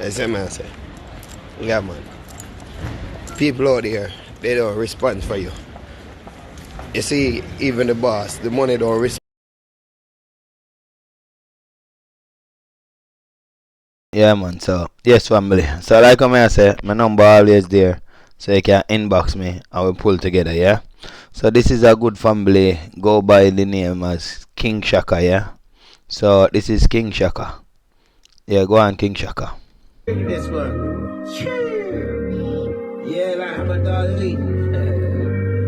Speaker 9: You see me I say? Yeah, man. People out there, they don't respond for you. You see, even the boss, the money don't respond.
Speaker 1: Yeah, man. So, yes, family. So, like I say, my number always there. So, you can inbox me and we pull together, yeah? So, this is a good family. Go by the name as King Shaka, yeah? So, this is King Shaka. Yeah, go on, King Shaka.
Speaker 10: This one. Yeah, like I'm a dolly.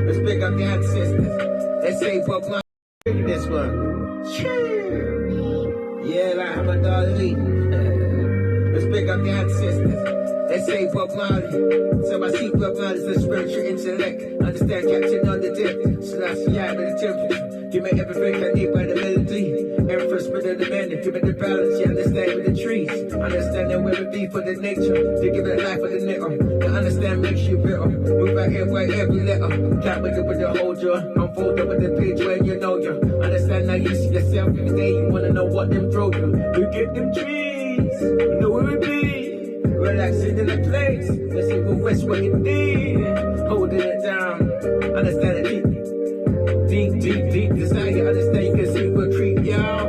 Speaker 10: Let's pick up the ancestors. Let's say Bob Marley. This one. Yeah, like I'm a dolly. Let's pick up the ancestors. Let's say Bob Marley. So I see Bob Marley's the spiritual intellect. Understand catching on the dip. Slash the eye with the temperature. Give me everything I need by the melody. Empress with the demanding. Give me the balance. You understand with the trees. Understand that where it be for the nature. To give it life for the nigga. To understand makes you bitter. Move out here by every letter. Can't with it with the hold you. I'm folded with the page when you know you. Understand now you see yourself every day. You wanna know what them throw you. You get them trees. You know where it be. Relaxing in the place. Let's see what West what it did. Holding it down. Understand it deep. Deep. Desire you understand. You can see what creep, y'all.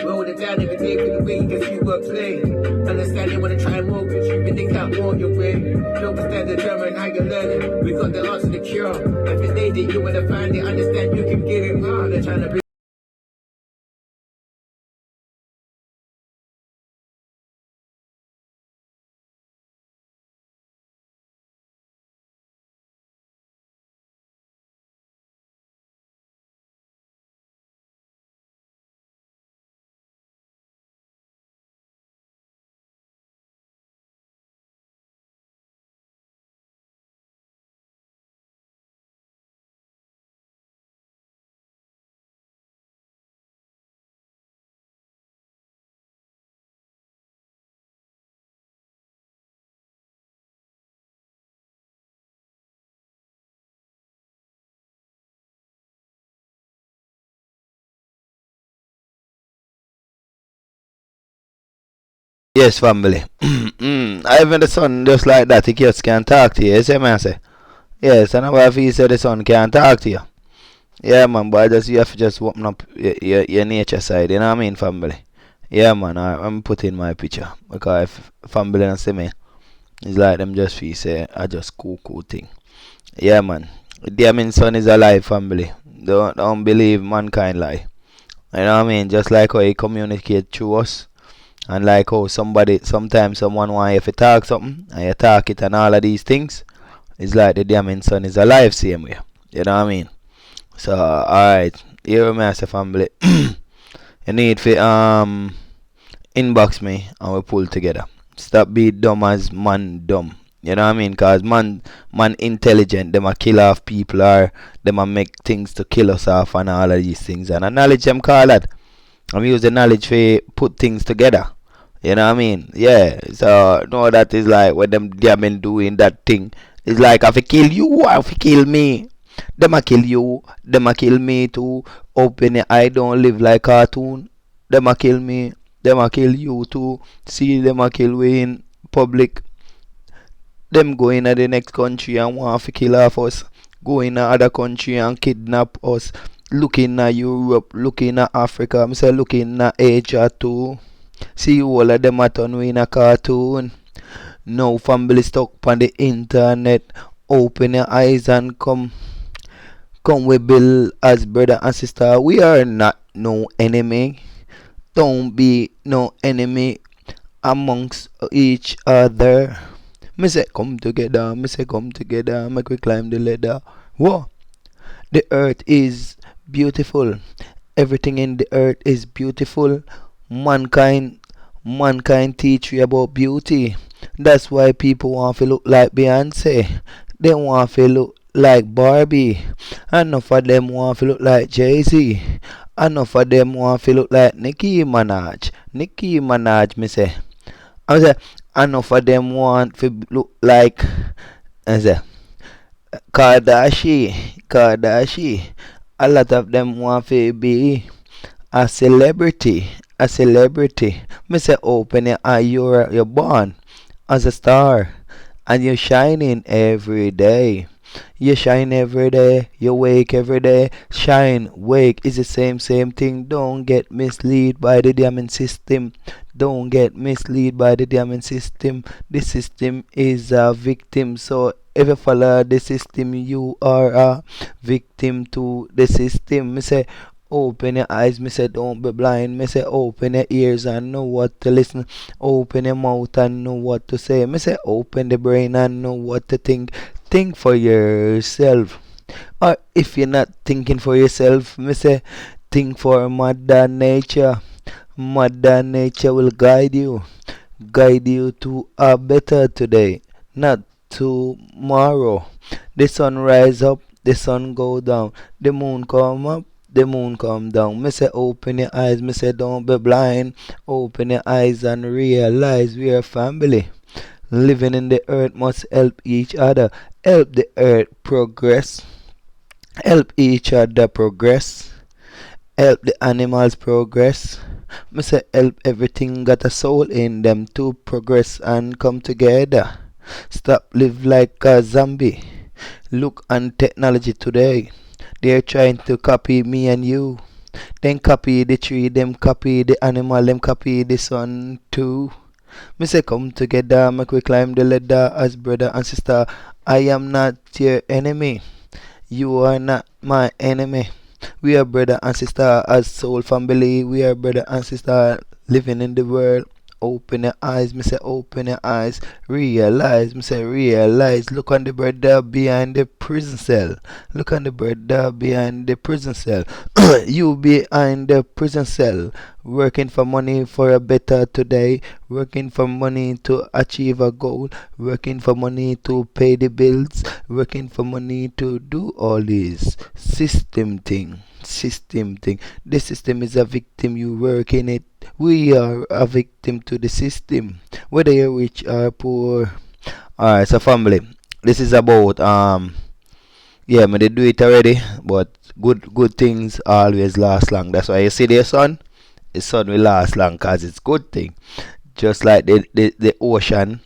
Speaker 10: Roll it down every day for the way you can see what play. Understand they wanna try and mortgage you, but they can't walk your way. Don't understand determine how you learn it. We got the answer, the cure. Every day that you wanna find it, understand you can get it. They're trying to be.
Speaker 1: Yes, family. Even the son, just like that, he just can't talk to you. You see me I say? Yes, and if he said the son can't talk to you. Yeah, man, but you have to just open up your nature side, you know what I mean, family? Yeah, man, I'm putting my picture. Because if family don't see me, it's like them just feel say, I just cool thing. Yeah, man. The mean son is alive, family. Don't believe mankind lie. You know what I mean? Just like how he communicate through us. And like how sometimes someone want you to talk something, and you talk it and all of these things. It's like the damn son is alive same way. You know what I mean? So, alright. Here me as a family. You need to inbox me and we pull together. Stop being dumb as man dumb. You know what I mean? Cause man intelligent, them a kill off people or them a make things to kill us off and all of these things. And a knowledge them call that. I'm use the knowledge to put things together. You know what I mean? Yeah. So no, that is like what them been doing that thing. It's like if I kill you or if I kill me. Them a kill you, them a kill me too. Open your eye, don't live like cartoon. Them a kill me, them a kill you too. See them a kill we in public. Them go in the next country and want to kill off us. Go in other country and kidnap us. Looking at Europe, looking at Africa. I'm say looking at Asia too. See all of them a turn we in a cartoon. No family stuck on the internet. Open your eyes and come we build as brother and sister. We are not no enemy. Don't be no enemy amongst each other. Me say come together, make we climb the ladder. Whoa. The earth is beautiful. Everything in the earth is beautiful. Mankind teach you about beauty. That's why people want to look like Beyonce. They want to look like Barbie. Enough of them want to look like Jay-Z. Enough of them want to look like Nicki Minaj. Me say. I say enough of them want to look like Kardashian. A lot of them want to be a celebrity. A celebrity. Me say open your eye, you're born as a star and you're shining every day. You shine every day, you wake every day. Shine, wake is the same thing. Don't get misled by the diamond system. Don't get misled by the diamond system. The system is a victim. So if you follow the system, you are a victim to the system. Me say open your eyes, me say don't be blind. Me say open your ears and know what to listen. Open your mouth and know what to say. Me say open the brain and know what to think. Think for yourself. Or if you're not thinking for yourself, me say think for Mother Nature. Mother Nature will guide you. Guide you to a better today, not tomorrow. The sun rise up, the sun go down. The moon come up, the moon come down. Me say open your eyes, me say don't be blind. Open your eyes and realize we are family. Living in the earth must help each other. Help the earth progress. Help each other progress. Help the animals progress. Me say help everything got a soul in them to progress and come together. Stop live like a zombie. Look on technology today. They're trying to copy me and you. Then copy the tree, them copy the animal, them copy the sun too. Me say come together, make we climb the ladder as brother and sister. I am not your enemy. You are not my enemy. We are brother and sister as soul family. We are brother and sister living in the world. Open your eyes, me say open your eyes. Realize, me say realize. Look on the brother behind the prison cell. Look on the brother behind the prison cell. You behind the prison cell. Working for money for a better today. Working for money to achieve a goal. Working for money to pay the bills. Working for money to do all this system thing. System thing. The system is a victim, you work in it. We are a victim to the system, whether you're rich or poor. Alright, so family, this is about yeah, me they do it already, but good things always last long. That's why you see the sun will last long cause it's good thing. Just like the ocean,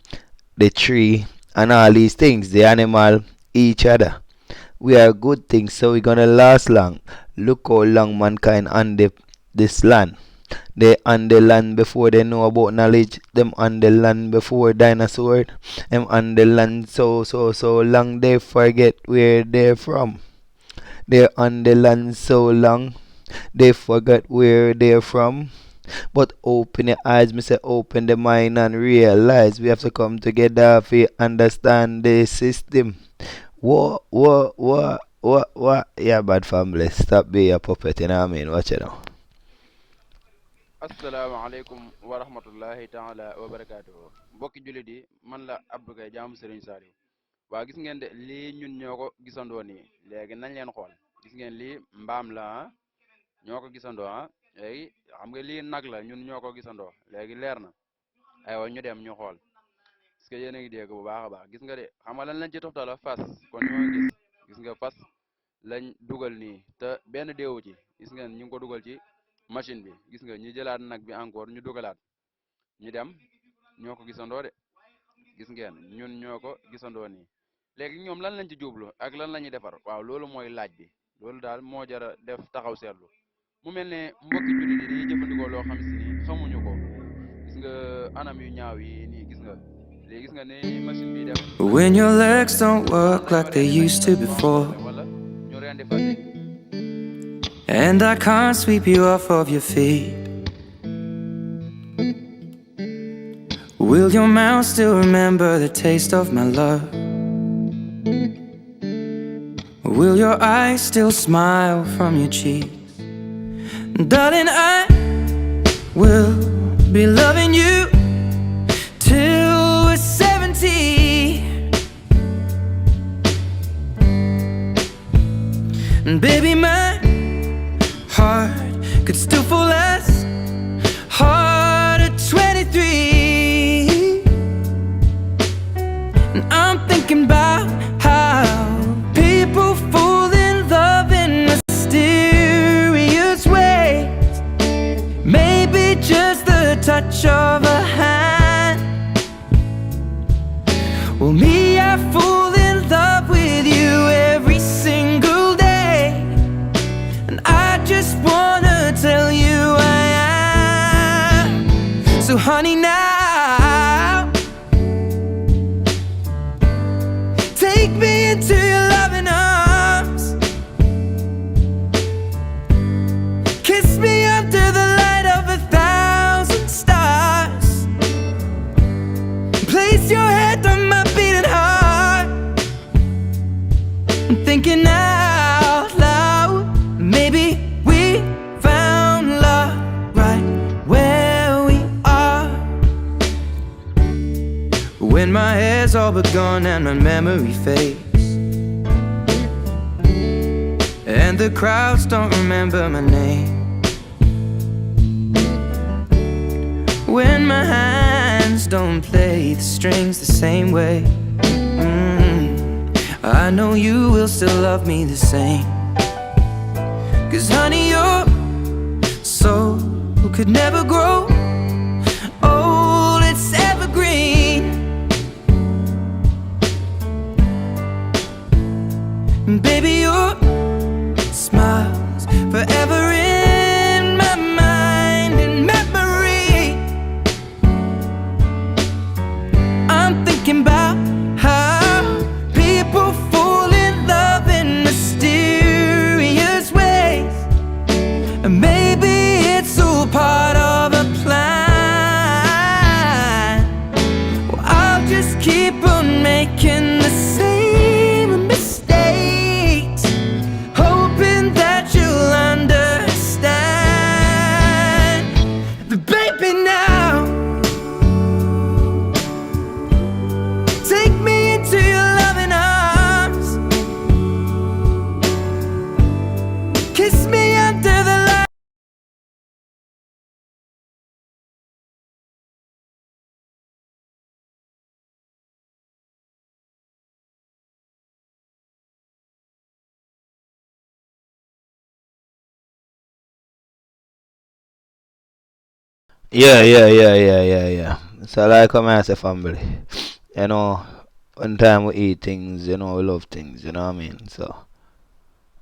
Speaker 1: the tree, and all these things, the animal, each other. We are good things, so we're gonna last long. Look how long mankind on this land. They on the land before they know about knowledge. Them on the land before dinosaur. Them on the land so long they forget where they're from. They're on the land so long they forget where they're from. But open your eyes, me say open the mind and realize we have to come together to understand the system. What? Yeah, bad family. Stop being a puppet, you know what I mean? Watch it now.
Speaker 11: Assalamu alaikum wa rahmatullahi ta'ala wa barakatuhu. Mbokki jullit yi man la Abdou Gaye jaamu Serigne Saliou. Waa gis ngeen de lii ñun ñoo ko gisandoo nii léegi nañ leen xool gis ngeen lii mbaam la ñoo ko gisandoo léegi xam nga lii nag la ñun ñoo ko gisandoo léegi leer na aywa ñu dem ñu xool parce que yéen a ngi dégg bu baax a baax gis nga de xam nga lan lañ ci toftala fas kon ñoo gis nga fas lañ dugal nii te benn deewu ci gis ngeen ñu ngi ko dugal ci machine bi gis nga ñu jëlaat nag bi encore ñu dugalaat ñu dem ñoo ko gisandoo de gis ngeen ñun ñoo ko gisandoo nii léegi ñoom lan lañ ci jublu ak lan la ñuy defar waaw loolu mooy laaj bi loolu daal moo jara def taxaw seetlu mu mel ne mbokki jullit yi dañuy jëfandikoo loo xam si ni xamuñu ko gis nga anam yu ñaaw yi nii gis nga léegi gis nga ni machine bi def
Speaker 12: when your legs don't work like they used to before
Speaker 11: wala ñu rendi fas
Speaker 12: and I can't sweep you off of your feet. Will your mouth still remember the taste of my love? Will your eyes still smile from your cheeks? Darling, I will be loving you till we're 70. And baby, my heart could still fall as hard at 23. And I'm thinking about how touch of a hand. Well, me, I fall in love with you every single day, and I just wanna tell you I am. So honey, now take me into your loving arms, kiss me under the light of 1,000 stars, place your head on my beating heart. I'm thinking out loud, maybe we found love right where we are. When my hair's all but gone and my memory fades, and the crowds don't remember my name, when my hands don't play the strings the same way, I know you will still love me the same. 'Cause honey, your soul could never grow old, it's evergreen. And baby, your smile's forever in my mind and memory. I'm thinking about how people fall in love in mysterious ways, and maybe it's all part of a plan. Well, I'll just keep on making the same mistakes, hoping that you'll understand. But baby, now take me into your loving arms, kiss me under the light.
Speaker 1: Yeah. So like come as a family, you know, one time we eat things, you know, we love things, you know what I mean? So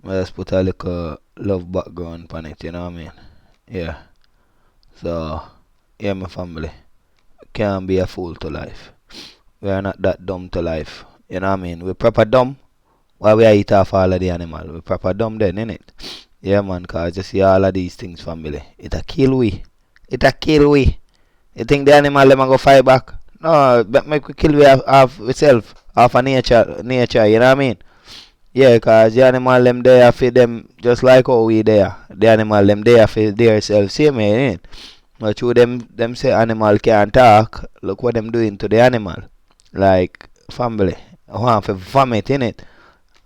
Speaker 1: I just put a little love background on it, you know what I mean? Yeah. So yeah, my family. Can't be a fool to life. We are not that dumb to life. You know what I mean? We proper dumb while we eat off all of the animal. We proper dumb then, innit? Yeah man, cause you see all of these things, family. It a kill we. It a kill we. You think the animal them a go fight back? No, but make we kill we off itself, off of nature, you know what I mean? Yeah, cause the animal them there for them just like how we there. The animal them there for their self, same way, innit? But through them say animal can't talk, look what them doing to the animal. Like family. I want to vomit, innit?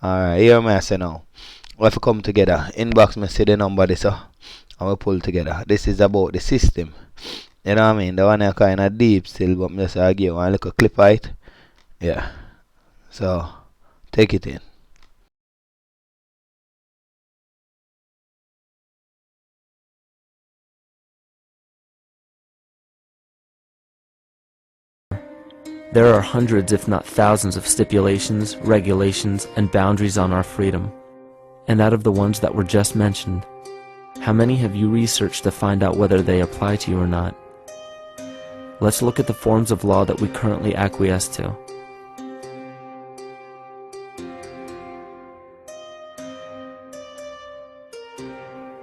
Speaker 1: Alright, hear me I say now. We have to come together. Inbox me see the number this and we pull together. This is about the system. You know what I mean? The one is kind of deep still, but I just give one little clip of it. Yeah. So, take it in.
Speaker 13: There are hundreds, if not thousands, of stipulations, regulations, and boundaries on our freedom. And out of the ones that were just mentioned, how many have you researched to find out whether they apply to you or not? Let's look at the forms of law that we currently acquiesce to.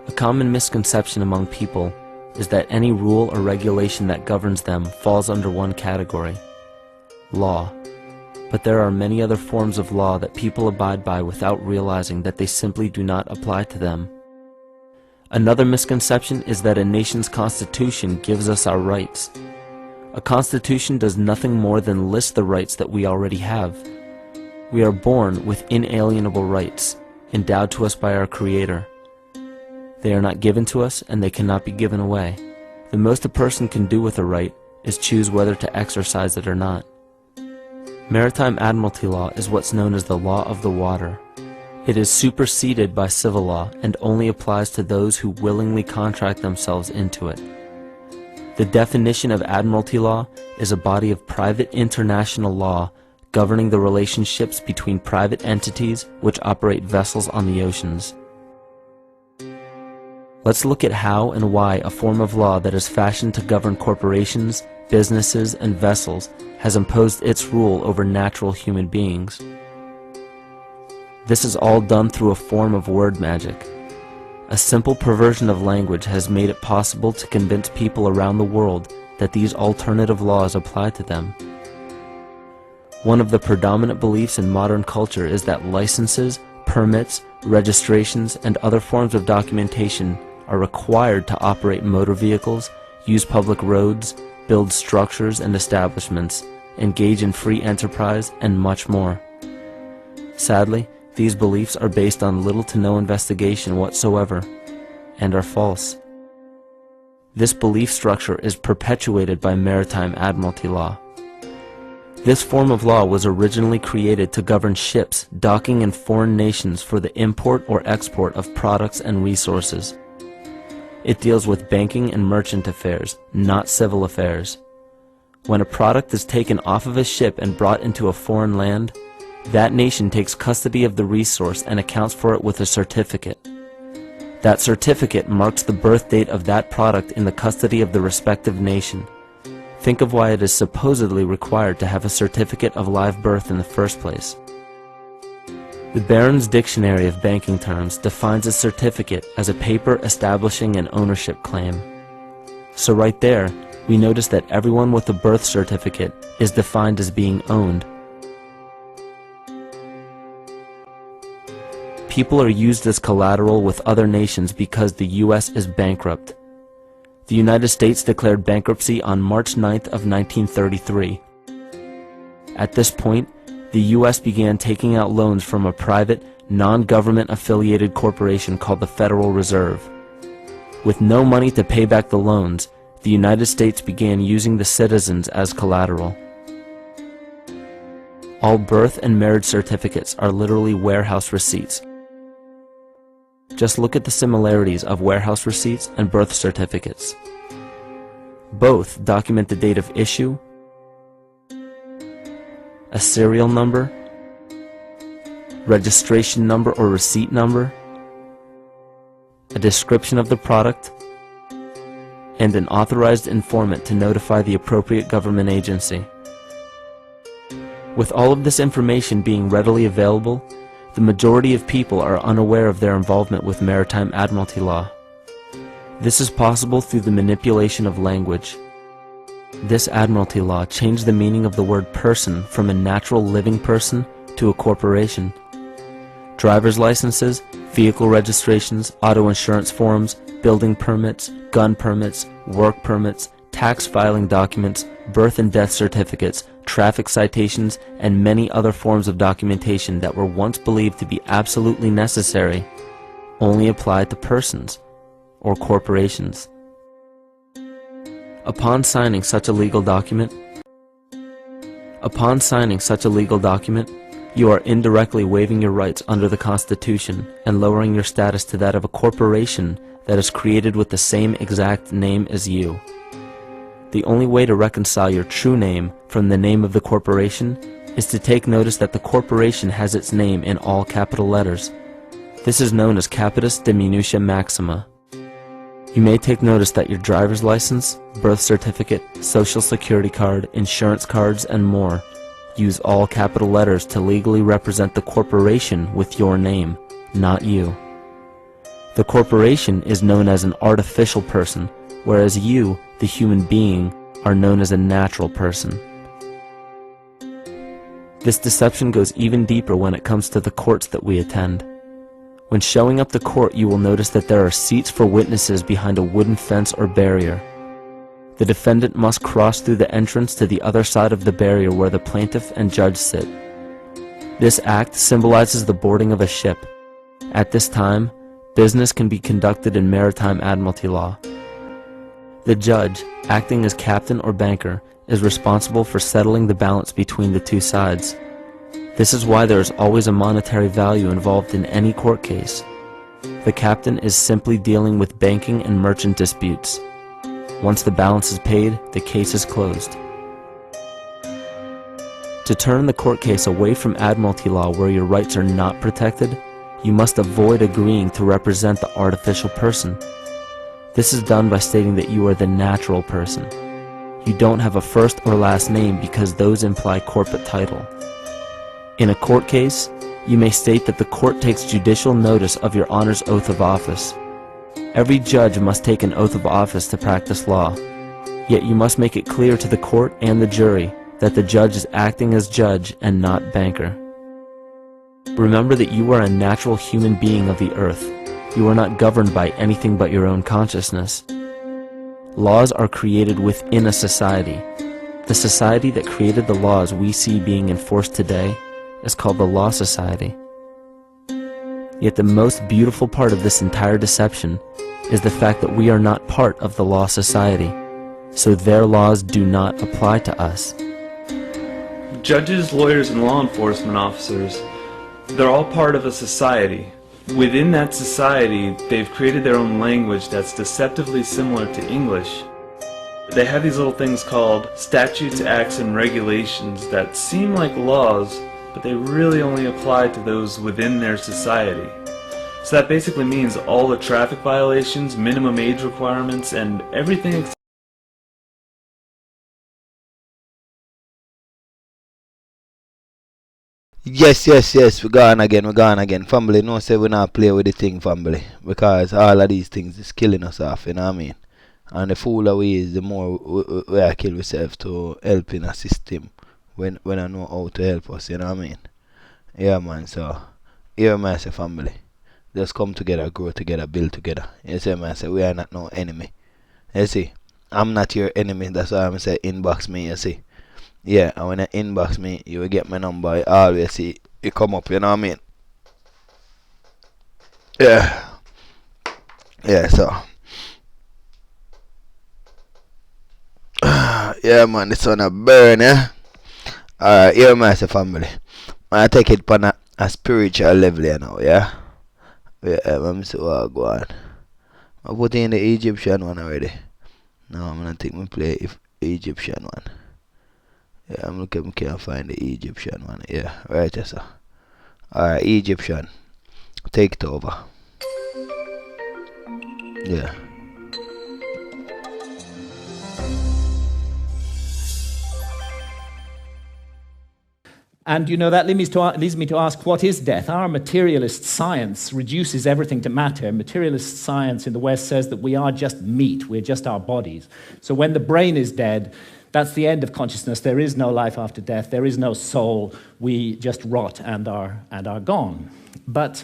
Speaker 13: A common misconception among people is that any rule or regulation that governs them falls under one category: law. But there are many other forms of law that people abide by without realizing that they simply do not apply to them. Another misconception is that a nation's constitution gives us our rights. A constitution does nothing more than list the rights that we already have. We are born with inalienable rights, endowed to us by our Creator. They are not given to us, and they cannot be given away. The most a person can do with a right is choose whether to exercise it or not. Maritime admiralty law is what's known as the law of the water. It is superseded by civil law and only applies to those who willingly contract themselves into it. The definition of Admiralty law is a body of private international law governing the relationships between private entities which operate vessels on the oceans. Let's look at how and why a form of law that is fashioned to govern corporations, businesses, and vessels has imposed its rule over natural human beings. This is all done through a form of word magic. A simple perversion of language has made it possible to convince people around the world that these alternative laws apply to them. One of the predominant beliefs in modern culture is that licenses, permits, registrations, and other forms of documentation are required to operate motor vehicles, use public roads, build structures and establishments, engage in free enterprise, and much more. Sadly, these beliefs are based on little to no investigation whatsoever, and are false. This belief structure is perpetuated by maritime admiralty law. This form of law was originally created to govern ships docking in foreign nations for the import or export of products and resources. It deals with banking and merchant affairs, not civil affairs. When a product is taken off of a ship and brought into a foreign land, that nation takes custody of the resource and accounts for it with a certificate. That certificate marks the birth date of that product in the custody of the respective nation. Think of why it is supposedly required to have a certificate of live birth in the first place. The Barron's Dictionary of Banking Terms defines a certificate as a paper establishing an ownership claim. So right there, we notice that everyone with a birth certificate is defined as being owned. People are used as collateral with other nations because the U.S. is bankrupt. The United States declared bankruptcy on March 9th of 1933. At this point, the U.S. began taking out loans from a private, non-government affiliated corporation called the Federal Reserve. With no money to pay back the loans, the United States began using the citizens as collateral. All birth and marriage certificates are literally warehouse receipts. Just look at the similarities of warehouse receipts and birth certificates. Both document the date of issue, a serial number, registration number or receipt number, a description of the product, and an authorized informant to notify the appropriate government agency. With all of this information being readily available, the majority of people are unaware of their involvement with maritime admiralty law. This is possible through the manipulation of language. This admiralty law changed the meaning of the word person from a natural living person to a corporation. Driver's licenses, vehicle registrations, auto insurance forms, building permits, gun permits, work permits, tax filing documents, birth and death certificates, traffic citations, and many other forms of documentation that were once believed to be absolutely necessary only applied to persons or corporations. Upon signing such a legal document, you are indirectly waiving your rights under the Constitution and lowering your status to that of a corporation that is created with the same exact name as you. The only way to reconcile your true name from the name of the corporation is to take notice that the corporation has its name in all capital letters. This is known as capitis diminutia maxima. You may take notice that your driver's license, birth certificate, social security card, insurance cards, and more use all capital letters to legally represent the corporation with your name, not you. The corporation is known as an artificial person, whereas you, the human being, are known as a natural person. This deception goes even deeper when it comes to the courts that we attend. When showing up to court, you will notice that there are seats for witnesses behind a wooden fence or barrier. The defendant must cross through the entrance to the other side of the barrier where the plaintiff and judge sit. This act symbolizes the boarding of a ship. At this time, business can be conducted in maritime admiralty law. The judge, acting as captain or banker, is responsible for settling the balance between the two sides. This is why there is always a monetary value involved in any court case. The captain is simply dealing with banking and merchant disputes. Once the balance is paid, the case is closed. To turn the court case away from admiralty law where your rights are not protected, you must avoid agreeing to represent the artificial person. This is done by stating that you are the natural person. You don't have a first or last name because those imply corporate title. In a court case, you may state that the court takes judicial notice of your honor's oath of office. Every judge must take an oath of office to practice law, yet you must make it clear to the court and the jury that the judge is acting as judge and not banker. Remember that you are a natural human being of the earth. You are not governed by anything but your own consciousness. Laws are created within a society. The society that created the laws we see being enforced today is called the Law Society. Yet the most beautiful part of this entire deception is the fact that we are not part of the Law Society, so their laws do not apply to us.
Speaker 14: Judges, lawyers, and law enforcement officers, they're all part of a society. Within that society, they've created their own language that's deceptively similar to English. They have these little things called statutes, acts, and regulations that seem like laws, but they really only apply to those within their society. So that basically means all the traffic violations, minimum age requirements, and everything
Speaker 1: Yes, we gone again. Family, no say we not play with the thing, family. Because all of these things is killing us off, you know what I mean? And the fooler we is, the more we are kill ourselves to help in a system when I know how to help us, you know what I mean? Yeah, man, so, here, man, say family. Just come together, grow together, build together. You see, man, say we are not no enemy. You see, I'm not your enemy, that's why I'm say inbox me, you see. Yeah, and when you inbox me, you will get my number. You always see it come up, you know what I mean? Yeah. Yeah, so. Yeah, man, this one a burn, yeah? Alright, here, my family. I take it on a spiritual level, you know, yeah? Yeah, let me see what I go on. I put in the Egyptian one already. Now I'm gonna take my play if Egyptian one. Yeah, I'm looking, I can't find the Egyptian one. Yeah, right, yes, sir. Alright, Egyptian. Take it over. Yeah.
Speaker 15: And you know, that leads me to ask, what is death? Our materialist science reduces everything to matter. Materialist science in the West says that we are just meat, we're just our bodies. So when the brain is dead, that's the end of consciousness. There is no life after death. There is no soul. We just rot and are gone. But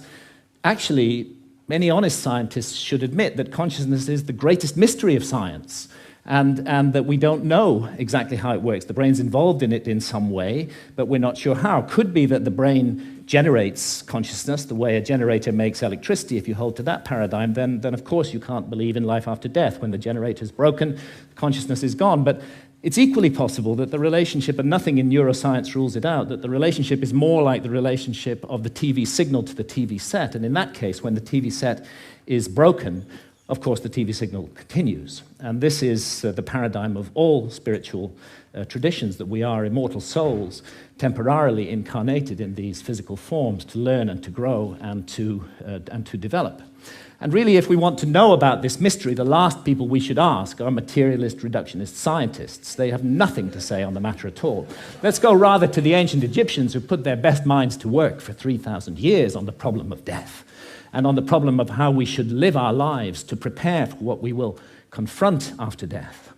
Speaker 15: actually, many honest scientists should admit that consciousness is the greatest mystery of science, and that we don't know exactly how it works. The brain's involved in it in some way, but we're not sure how. Could be that the brain generates consciousness the way a generator makes electricity. If you hold to that paradigm, then of course you can't believe in life after death. When the generator's broken, consciousness is gone. But it's equally possible that the relationship, and nothing in neuroscience rules it out, that the relationship is more like the relationship of the TV signal to the TV set. And in that case, when the TV set is broken, of course, the TV signal continues. And this is the paradigm of all spiritual traditions, that we are immortal souls, temporarily incarnated in these physical forms to learn and to grow and to develop. And really, if we want to know about this mystery, the last people we should ask are materialist reductionist scientists. They have nothing to say on the matter at all. Let's go rather to the ancient Egyptians, who put their best minds to work for 3,000 years on the problem of death and on the problem of how we should live our lives to prepare for what we will confront after death.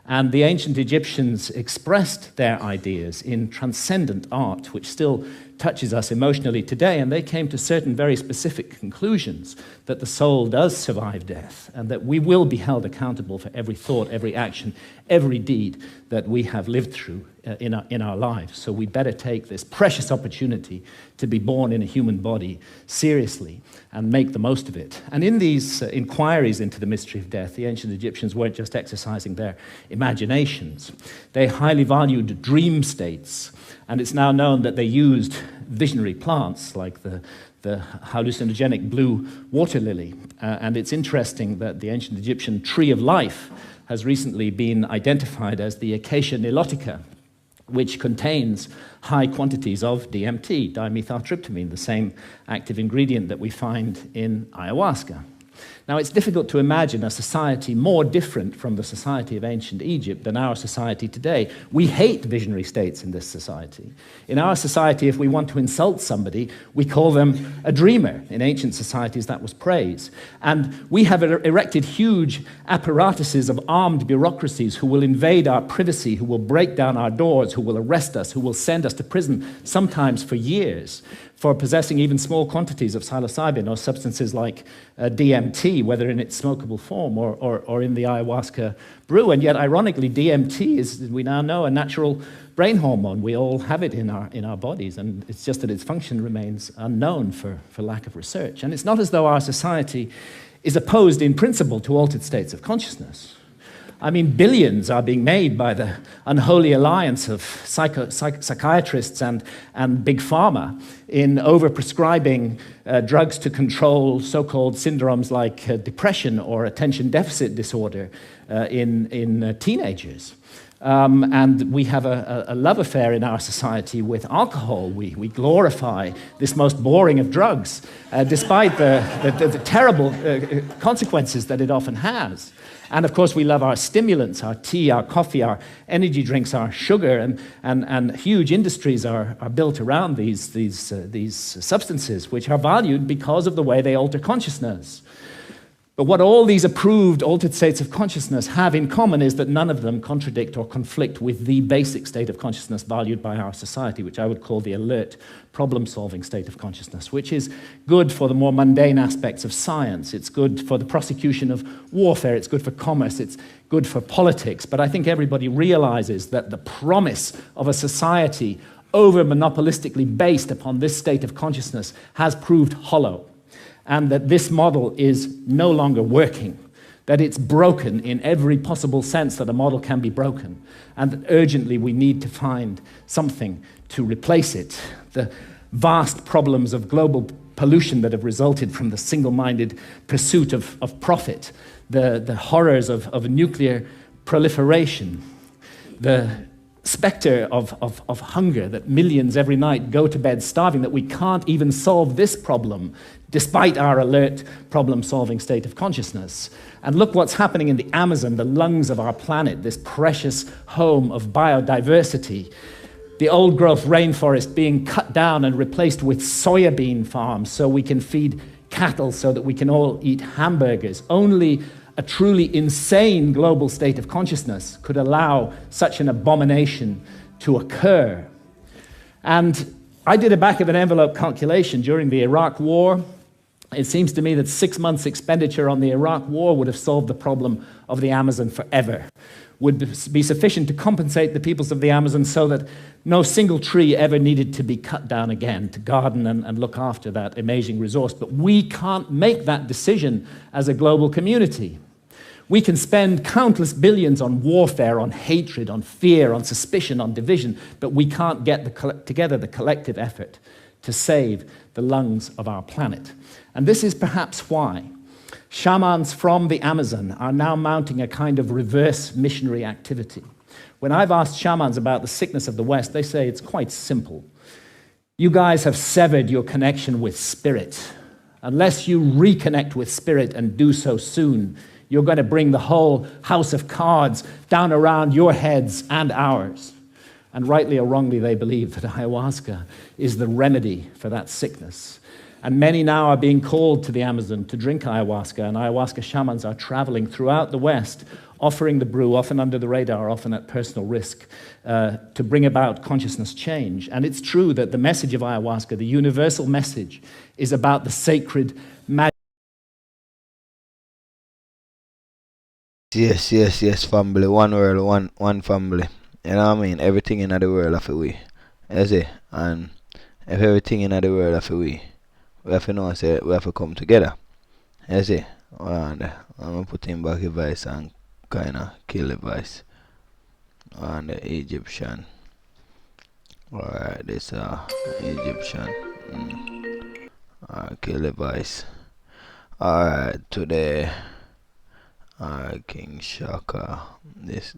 Speaker 15: And the ancient Egyptians expressed their ideas in transcendent art, which still touches us emotionally today, and they came to certain very specific conclusions that the soul does survive death and that we will be held accountable for every thought, every action, every deed that we have lived through in our lives. So we better take this precious opportunity to be born in a human body seriously and make the most of it. And in these inquiries into the mystery of death, the ancient Egyptians weren't just exercising their imaginations. They highly valued dream states, and it's now known that they used visionary plants like the the hallucinogenic blue water lily. And it's interesting that the ancient Egyptian tree of life has recently been identified as the Acacia nilotica, which contains high quantities of DMT, dimethyltryptamine, the same active ingredient that we find in ayahuasca. Now, it's difficult to imagine a society more different from the society of ancient Egypt than our society today. We hate visionary states in this society. In our society, if we want to insult somebody, we call them a dreamer. In ancient societies, that was praise. And we have erected huge apparatuses of armed bureaucracies who will invade our privacy, who will break down our doors, who will arrest us, who will send us to prison, sometimes for years, for possessing even small quantities of psilocybin or substances like DMT, whether in its smokable form or in the ayahuasca brew. And yet, ironically, DMT is, we now know, a natural brain hormone. We all have it in our bodies, and it's just that its function remains unknown for lack of research. And it's not as though our society is opposed in principle to altered states of consciousness. I mean, billions are being made by the unholy alliance of psychiatrists and big pharma in overprescribing drugs to control so-called syndromes like depression or attention deficit disorder in teenagers. And we have a love affair in our society with alcohol. We glorify this most boring of drugs, despite the terrible consequences that it often has. And of course, we love our stimulants, our tea, our coffee, our energy drinks, our sugar, and huge industries are built around these substances, which are valued because of the way they alter consciousness. But what all these approved altered states of consciousness have in common is that none of them contradict or conflict with the basic state of consciousness valued by our society, which I would call the alert, problem-solving state of consciousness, which is good for the more mundane aspects of science. It's good for the prosecution of warfare. It's good for commerce. It's good for politics. But I think everybody realizes that the promise of a society over-monopolistically based upon this state of consciousness has proved hollow, and that this model is no longer working, that it's broken in every possible sense that a model can be broken, and that urgently we need to find something to replace it. The vast problems of global pollution that have resulted from the single-minded pursuit of profit, the horrors of nuclear proliferation, the specter of hunger, that millions every night go to bed starving, that we can't even solve this problem despite our alert problem-solving state of consciousness. And look what's happening in the Amazon, the lungs of our planet, this precious home of biodiversity. The old-growth rainforest being cut down and replaced with soybean farms so we can feed cattle, so that we can all eat hamburgers. Only a truly insane global state of consciousness could allow such an abomination to occur. And I did a back-of-an-envelope calculation during the Iraq War. It seems to me that 6 months' expenditure on the Iraq War would have solved the problem of the Amazon forever, would be sufficient to compensate the peoples of the Amazon so that no single tree ever needed to be cut down again to garden and look after that amazing resource. But we can't make that decision as a global community. We can spend countless billions on warfare, on hatred, on fear, on suspicion, on division, but we can't get together the collective effort to save the lungs of our planet. And this is perhaps why shamans from the Amazon are now mounting a kind of reverse missionary activity. When I've asked shamans about the sickness of the West, they say it's quite simple. You guys have severed your connection with spirit. Unless you reconnect with spirit and do so soon, you're going to bring the whole house of cards down around your heads and ours. And rightly or wrongly, they believe that ayahuasca is the remedy for that sickness. And many now are being called to the Amazon to drink ayahuasca, and ayahuasca shamans are traveling throughout the West, offering the brew, often under the radar, often at personal risk, to bring about consciousness change. And it's true that the message of ayahuasca, the universal message, is about the sacred magic.
Speaker 1: Yes, family. One world, one family. You know what I mean? Everything in the world of we. You see? And if everything in the world of we have to know, say, we have to come together. You see? And I'm going to put him back the vice and kind of kill the vice. And the Egyptian. Alright, this Egyptian. Okay, Levi's. Alright, today. Alright, King Shaka. This.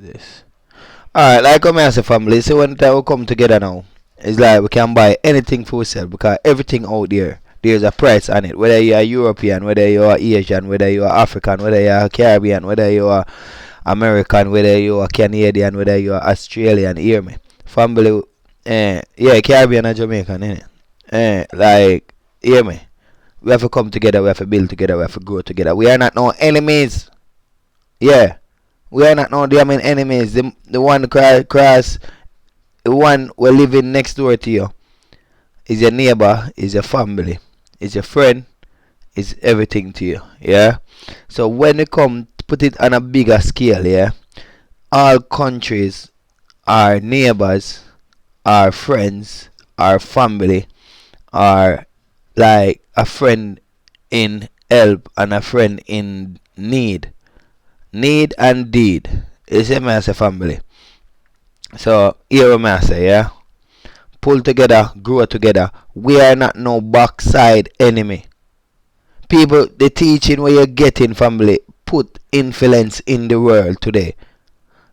Speaker 1: Alright, like I say, family, so when we come together now, it's like we can buy anything for ourselves because everything out there, there's a price on it. Whether you are European, whether you are Asian, whether you are African, whether you are Caribbean, whether you are American, whether you are Canadian, whether you are Australian, hear me. Family, yeah, Caribbean and Jamaican, innit? Like, hear me. We have to come together, we have to build together, we have to grow together. We are not no enemies. Yeah. We are not no damn enemies. The one cross, the one we're living next door to you is your neighbor, is your family, is your friend, is everything to you. Yeah. So when you come to put it on a bigger scale, yeah, all countries are neighbors, are friends, are family, are like a friend in help and a friend in need. Need and deed. You see me as a family. So here me I say, yeah. Pull together, grow together. We are not no backside enemy. People, the teaching where you're getting, family, put influence in the world today.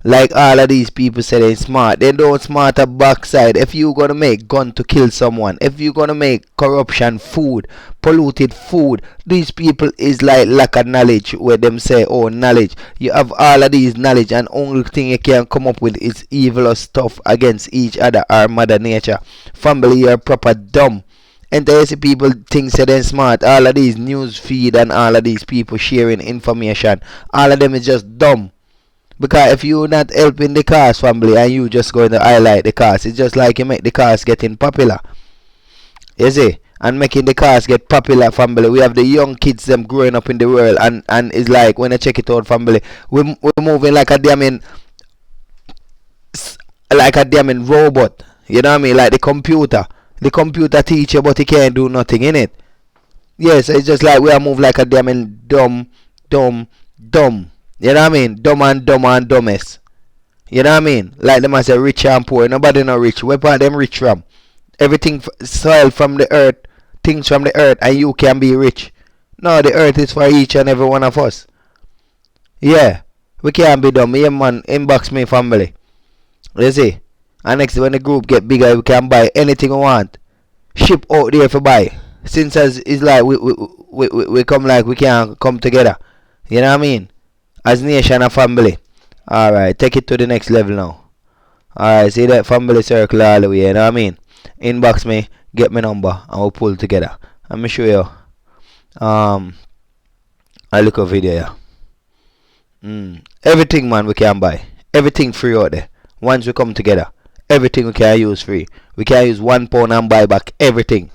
Speaker 1: Like all of these people say they're smart. They don't smart a backside. If you gonna make gun to kill someone, if you gonna make corruption food, polluted food, these people is like lack of knowledge where them say, oh, knowledge. You have all of these knowledge and only thing you can come up with is evil stuff against each other or mother nature. Family, you're proper dumb. And there see people think say they're smart. All of these news feed and all of these people sharing information, all of them is just dumb. Because if you're not helping the cause, family, and you just going to highlight the cause, it's just like you make the cause getting popular. You see? And making the cause get popular, family. We have the young kids them growing up in the world, and it's like when I check it out, family, we're moving like a damn robot. You know what I mean? Like the computer. The computer teach you, but he can't do nothing in it. Yes, it's just like we are moving like a damn dumb. You know what I mean? Dumb and dumbest. You know what I mean? Like them I say rich and poor. Nobody not rich. Where part them rich from? Everything soil from the earth, things from the earth, and you can be rich. No, the earth is for each and every one of us. Yeah. We can't be dumb. Yeah, man. Inbox me, family. You see? And next when the group get bigger, we can buy anything we want. Ship out there for buy. Since it's like we come like we can come together. You know what I mean? As nation and family. Alright, take it to the next level now. Alright, see that family circle all the way, you know what I mean? Inbox me, get my number, and we'll pull together. Let me show you. I look a video here. Everything, man, we can buy. Everything free out there. Once we come together, everything we can use free. We can use £1 and buy back everything.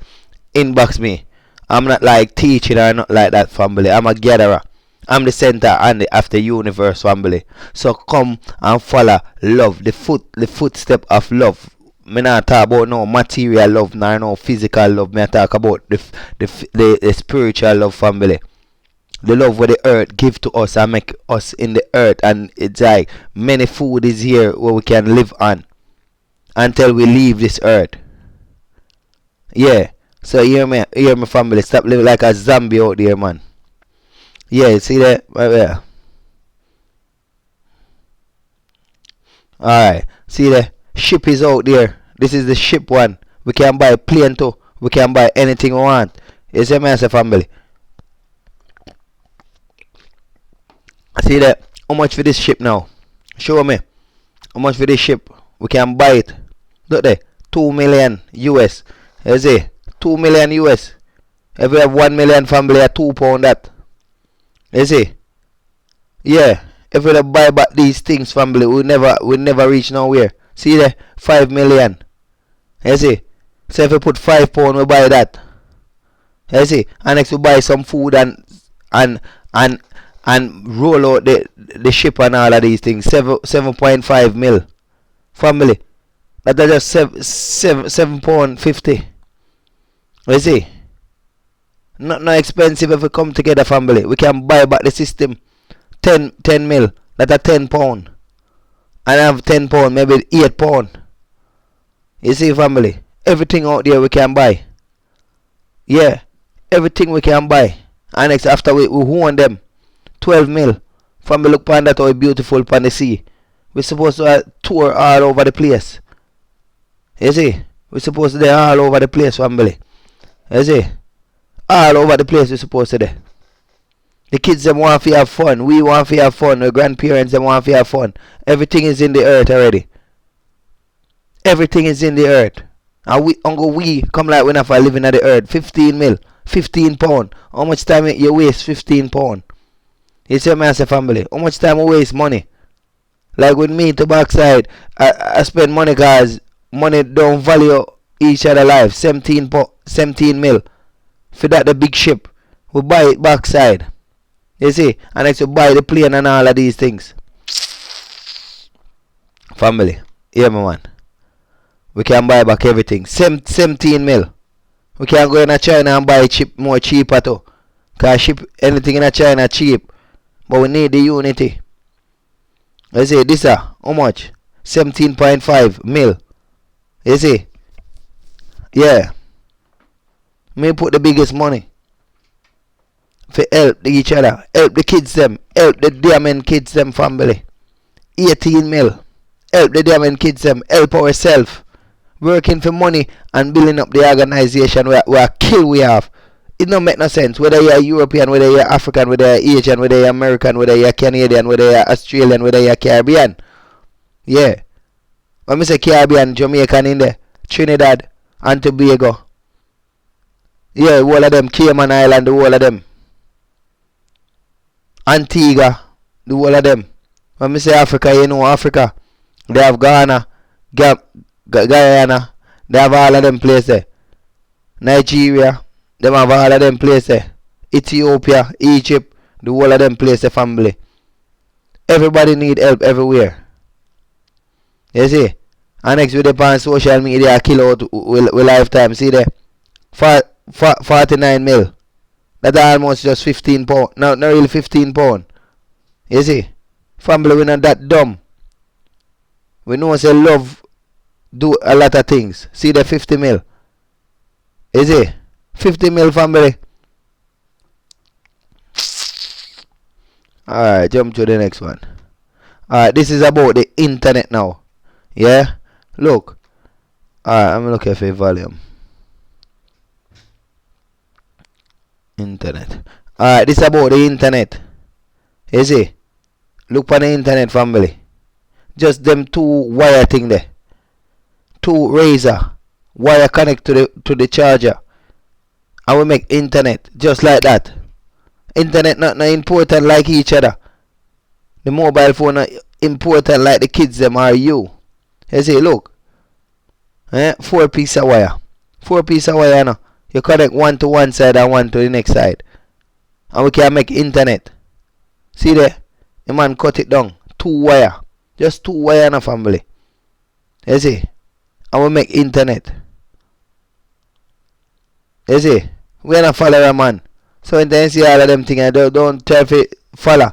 Speaker 1: Inbox me. I'm not like teaching or not like that, family. I'm a gatherer. I'm the center and the after universe, family. So come and follow love, the footstep of love. Me not talk about no material love, nor no physical love. Me talk about the spiritual love, family. The love where the earth give to us and make us in the earth, and it's like many food is here where we can live on until we leave this earth. Yeah. So hear me, family. Stop living like a zombie out there, man. Yeah, see that right there. Alright, see the ship is out there. This is the ship one. We can buy a plane too. We can buy anything we want. You see me as a family. See that? How much for this ship now? Show me. How much for this ship? We can buy it. Look there. 2 million US. You see? 2 million US. If we have 1 million family at £2 that. You see? Yeah. If we don't buy back these things, family, we never reach nowhere. See there? 5 million. You see? So if we put £5, we buy that. You see? And next we buy some food and roll out the ship and all of these things. 7.5 mil. Family. That is just £7.50. You see? Not expensive if we come together, family. We can buy back the system. 10 mil. That's a £10. And have £10, maybe £8. You see, family. Everything out there we can buy. Yeah. Everything we can buy. And next after we own them. 12 mil. From the look upon that how beautiful upon the sea. We're supposed to tour all over the place. You see? We're supposed to be all over the place, family. You see? All over the place we're supposed to be. The kids them want to have fun. We want to have fun. The grandparents them want to have fun. Everything is in the earth already. Everything is in the earth. And we come like we not for living at the earth. 15 mil. 15 pound. How much time you waste 15 pound? You see my family. How much time I waste money? Like with me to backside, I spend money cause money don't value each other life. 17 mil. For that the big ship. We buy it backside. You see? And I to buy the plane and all of these things. Family. Hear me, man. We can buy back everything. 17 mil. We can go in China and buy more cheaper too. Cause ship anything in China cheap. But we need the unity. You see, this how much? 17.5 mil. You see? Yeah. Me put the biggest money. For help each other. Help the kids them. Help the diamond kids them family. 18 mil. Help the diamond kids them. Help ourselves. Working for money and building up the organization where kill we have. It don't make no sense. Whether you're European, whether you're African, whether you're Asian, whether you're American, whether you're Canadian, whether you're Australian, whether you're Caribbean. Yeah. When I say Caribbean, Jamaican in there, Trinidad and Tobago. Yeah, all of them, Cayman Island, the whole of them. Antigua, the whole of them. When I say Africa, you know Africa. They have Ghana, Guyana, they have all of them places there. Nigeria, they have all of them places there. Ethiopia, Egypt, the whole of them places family. Everybody need help everywhere. You see? And next with the on social media kill out with lifetime. See there? 49 mil. That's almost just 15 pound. No, not really 15 pound. You see? Family, we're not that dumb. We know say love do a lot of things. See the 50 mil. Is it? 50 mil family. Alright, jump to the next one. Alright, this is about the internet now. Yeah? Look. Alright, I'm looking for volume. Internet. Alright, this is about the internet. You see? Look for the internet family. Just them two wire thing there. Two razor wire connect to the charger, and we make internet just like that. Internet not important like each other. The mobile phone not important like the kids them are you. You see, look, 4 piece of wire, 4 piece of wire now. You connect one to one side and one to the next side, and we can make internet. See there, the man cut it down, 2 wire, just 2 wire in a family. You see. And we make internet. You see? We're not follower man. So when you see all of them things, don't try to follow.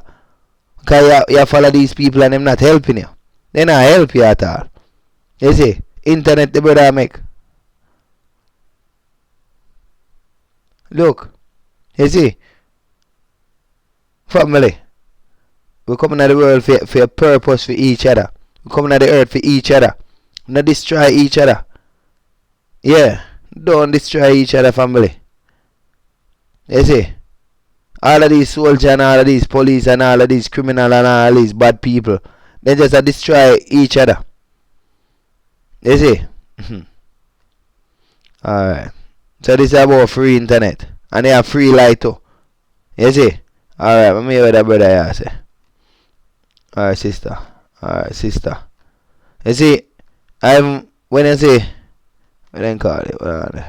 Speaker 1: Because you follow these people and them not helping you. They not help you at all. You see? Internet the brother make. Look. You see? Family. We come into the world for a purpose for each other. We come into the earth for each other. Not destroy each other. Yeah. Don't destroy each other, family. You see? All of these soldiers and all of these police and all of these criminals and all these bad people, they just destroy each other. You see? Alright. So this is about free internet. And they have free light too. You see? Alright, let me hear what that brother here say. Alright, sister. Alright, sister. You see? When I say, I didn't call it, what are they?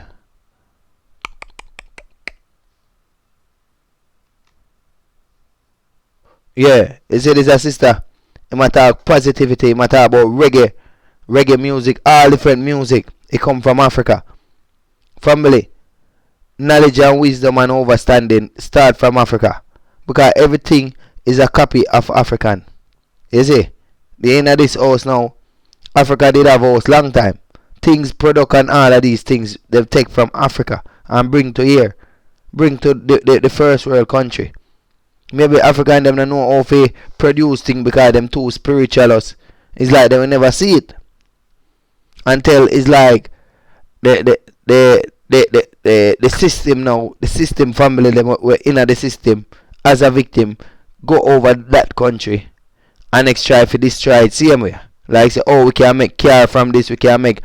Speaker 1: Yeah, you see this a sister, it might talk positivity, it might talk about reggae music, all different music, it come from Africa. Family, knowledge and wisdom and understanding start from Africa. Because everything is a copy of African. You see, the end of this house now, Africa did have a house long time. Things, product and all of these things they take from Africa and bring to here. bring to the first world country. Maybe African them don't know how to produce things because them too spiritual us. It's like they will never see it. Until it's like the system now, the system family them were in the system as a victim, go over that country and next try to destroy it same way. Like say, oh, we can make car from this, we can make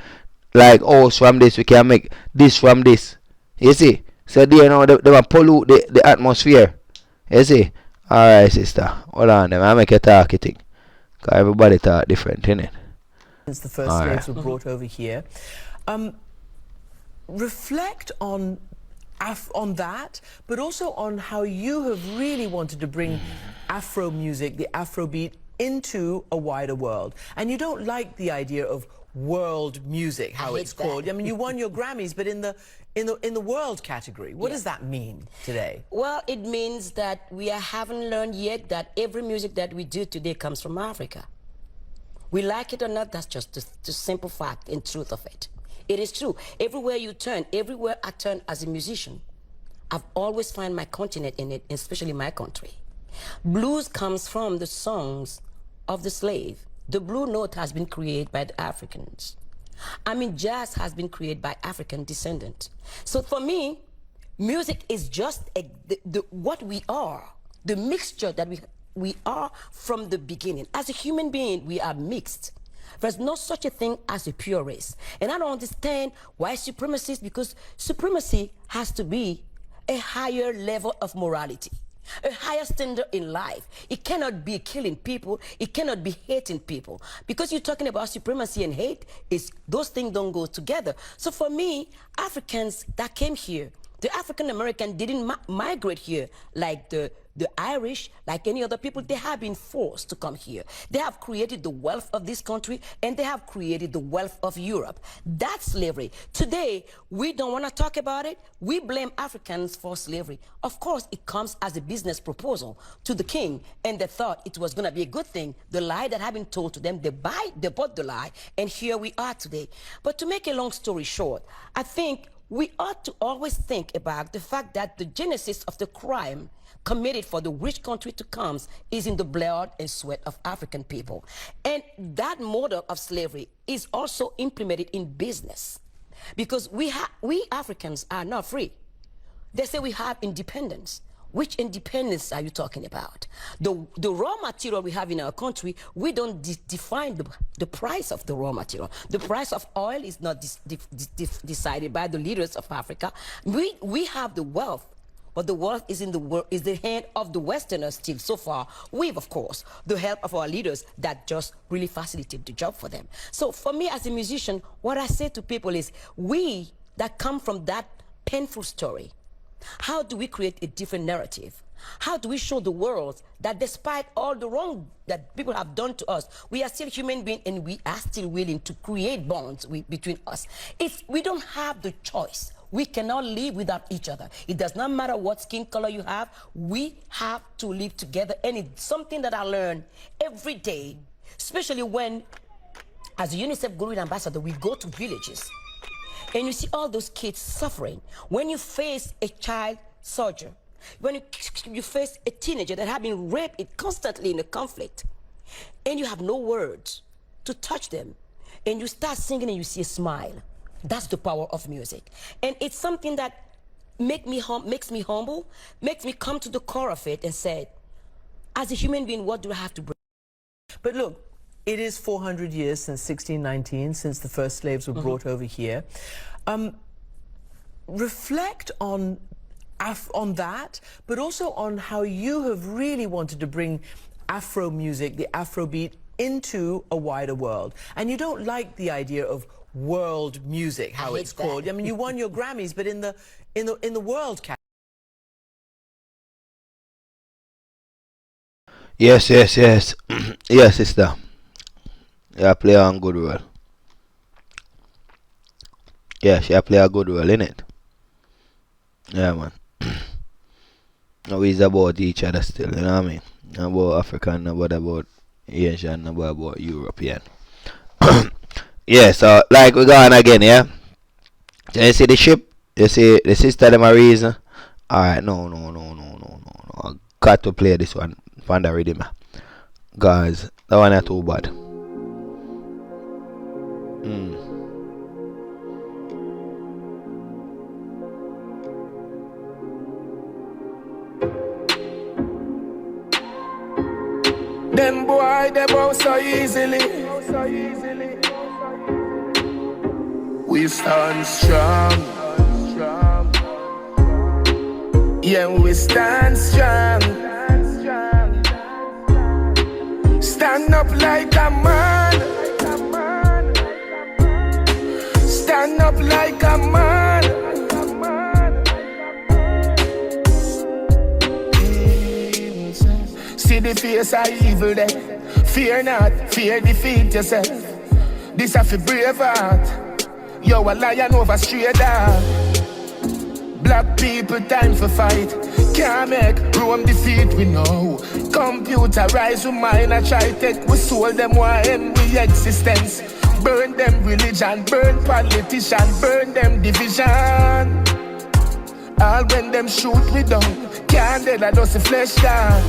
Speaker 1: like house from this, we can make this from this. You see? So they know they will pollute the atmosphere. You see? Alright, sister. Hold on, them. I make a talky thing. Because everybody talk different, innit?
Speaker 16: Since the first slaves were brought over here. Reflect on that, but also on how you have really wanted to bring Afro music, the Afrobeat, into a wider world. And you don't like the idea of world music, how it's called. I mean, you won your Grammys, but in the world category. What does that mean today?
Speaker 17: Well, it means that we haven't learned yet that every music that we do today comes from Africa. We like it or not, that's just the simple fact and truth of it. It is true. Everywhere you turn, everywhere I turn as a musician, I've always found my continent in it, especially my country. Blues comes from the songs of the slave. The blue note has been created by the Africans. I mean, jazz has been created by African descendants. So for me, music is just what we are, the mixture that we are from the beginning. As a human being, we are mixed. There's no such a thing as a pure race. And I don't understand why supremacy is, because supremacy has to be a higher level of morality, a higher standard in life. It cannot be killing people. It cannot be hating people. Because you're talking about supremacy and hate, those things don't go together. So for me, Africans that came here, the African American didn't migrate here like the Irish, like any other people. They have been forced to come here. They have created the wealth of this country, and they have created the wealth of Europe. That's slavery. Today, we don't want to talk about it. We blame Africans for slavery. Of course, it comes as a business proposal to the king, and they thought it was going to be a good thing. The lie that had been told to them, they bought the lie, and here we are today. But to make a long story short, I think we ought to always think about the fact that the genesis of the crime committed for the rich country to come is in the blood and sweat of African people. And that model of slavery is also implemented in business, because we Africans are not free. They say we have independence. Which independence are you talking about? The raw material we have in our country, we don't define the price of the raw material. The price of oil is not decided by the leaders of Africa. We have the wealth, but the wealth is in the hand of the Westerners still so far, with, of course, the help of our leaders that just really facilitate the job for them. So for me as a musician, what I say to people is, we that come from that painful story, how do we create a different narrative? How do we show the world that despite all the wrong that people have done to us, we are still human beings and we are still willing to create bonds between us? If we don't have the choice, we cannot live without each other. It does not matter what skin color you have, we have to live together. And it's something that I learn every day, especially when, as a UNICEF Goodwill Ambassador, we go to villages. And you see all those kids suffering. When you face a child soldier, when you face a teenager that have been raped constantly in a conflict, and you have no words to touch them, and you start singing and you see a smile, that's the power of music. And it's something that makes me humble, makes me come to the core of it and say, as a human being, what do I have to bring?
Speaker 16: But look, it is 400 years since 1619, since the first slaves were brought over here. Reflect on that, but also on how you have really wanted to bring Afro music, the Afrobeat, into a wider world. And you don't like the idea of world music, how it's called. I mean, you won your Grammys, but in the world category.
Speaker 1: Yes. Yes, sister. Yeah, play a good role. Yeah, she play a good role, innit? Yeah, man. Now it's about each other still, you know what I mean? Not about African, not about Asian, not about European. Yeah, so like we go on again, yeah? So you see the ship, you see the sister them a reason, Alright, no. I got to play this one on the rhythm. Guys, that one is too bad.
Speaker 2: Them boy, they bow so easily. We stand strong. Yeah, we stand strong. Stand up like a man. Stand up like a man. See the face of evil there. Fear not, fear defeat yourself. This a fi brave heart. Yo, a lion over stray dog. Black people time for fight. Can't make Rome defeat we know. Computerize we mind I try take we soul them why end we existence. Burn them religion, burn politician, burn them division. All when them shoot we down. Can't dead I just a flesh down.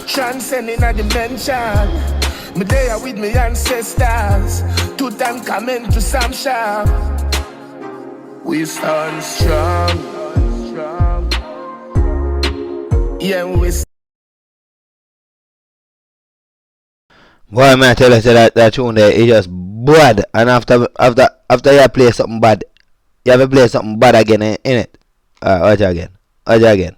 Speaker 2: Transcending a dimension. Me there with me ancestors. To them coming to some shop. We stand strong. Yeah, we
Speaker 1: Boy, man, I tell you that tune there is just bad. And after you play something bad, you have to play something bad again in it. Watch again. Watch again.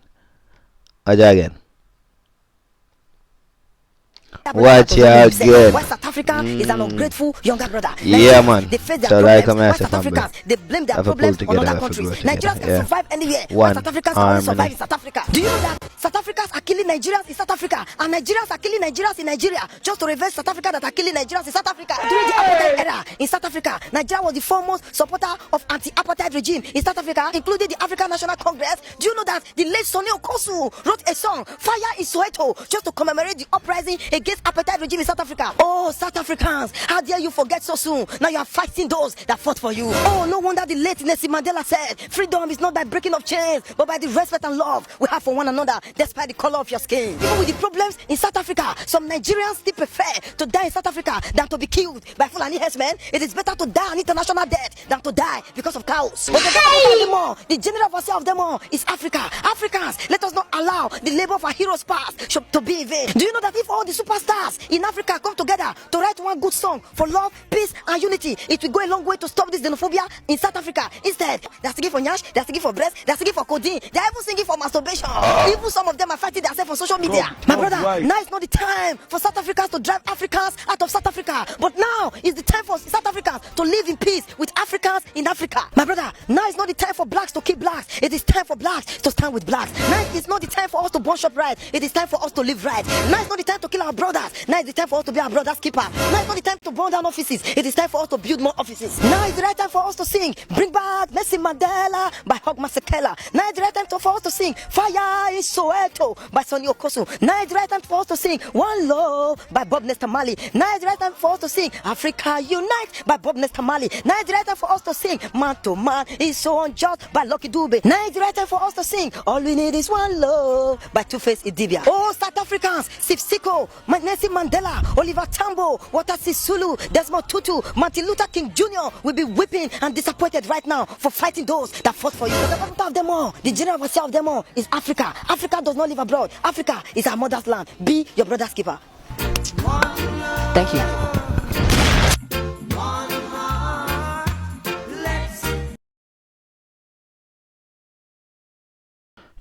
Speaker 18: West Africa is an ungrateful younger brother.
Speaker 1: Yeah, man.
Speaker 18: They face their
Speaker 1: So
Speaker 18: problems.
Speaker 1: like I'm
Speaker 18: West
Speaker 1: asking
Speaker 18: Africans, they blame their
Speaker 1: have a
Speaker 18: problems
Speaker 1: pull
Speaker 18: on
Speaker 1: together,
Speaker 18: other
Speaker 1: have a
Speaker 18: countries.
Speaker 1: grow
Speaker 18: Nigerians
Speaker 1: together,
Speaker 18: can survive anywhere.
Speaker 1: One
Speaker 18: West Africans can only survive
Speaker 1: harmony.
Speaker 18: in South Africa. Do you know that South Africans are killing Nigerians in South Africa, and Nigerians are killing Nigerians in Nigeria just to revenge South Africa that are killing Nigerians in South Africa? During the apartheid era in South Africa, Nigeria was the foremost supporter of anti-apartheid regime in South Africa, including the African National Congress. Do you know that the late Sonny Okosu wrote a song, Fire in Soweto, just to commemorate the uprising against apartheid regime in South Africa? Oh, South Africans, how dare you forget so soon? Now you are fighting those that fought for you. Oh, no wonder the late Nelson Mandela said, freedom is not by breaking of chains, but by the respect and love we have for one another, despite the color of your skin. Even with the problems in South Africa, some Nigerians still prefer to die in South Africa than to be killed by Fulani herdsmen. It is better to die an international death than to die because of cows. But the government of them all, the general overseer of them all is Africa. Africans, let us not allow the labor of our heroes past to be in vain. Do you know that if all the superstars in Africa come together to write one good song for love, peace, and unity, it will go a long way to stop this xenophobia in South Africa? Instead, they're singing for nyash, they're singing for breast, they're singing for codeine, they're even singing for masturbation. Even some of them are fighting themselves on social media. My brother, now is not the time for South Africans to drive Africans out of South Africa, but now is the time for South Africans to live in peace with Africans in Africa. My brother, now is not the time for blacks to kill blacks. It is time for blacks to stand with blacks. Now is not the time for us to burn shop right. It is time for us to live right. Now is not the time to kill our brothers. Now is the time for us to be our brothers' keeper. Now is not the time to burn down offices. It is time for us to build more offices. Now is the right time for us to sing Bring Back Nelson Mandela by Hugh Masekela. Now is the right time for us to sing Fire in Soweto by Sonny Okosu. Now is the right time for us to sing One Love by Bob Nesta Marley. Now is the right time for us to sing Africa Unite by Bob Nesta Marley. Now is the right time for us to sing Man to Man is so unjust by Lucky Dube. Now is the right time for us to sing All We Need Is One Love by Two-Face Idibia. Oh, South Africans, Sip Siko, Nelson Mandela, Oliver Tambo, Walter Sisulu, Desmond Tutu, Martin Luther King Jr. will be weeping and disappointed right now for fighting those that fought for you. The government of them all, the general overseer of them all is Africa. Africa does not live abroad. Africa is our mother's land. Be your brother's keeper. Thank you.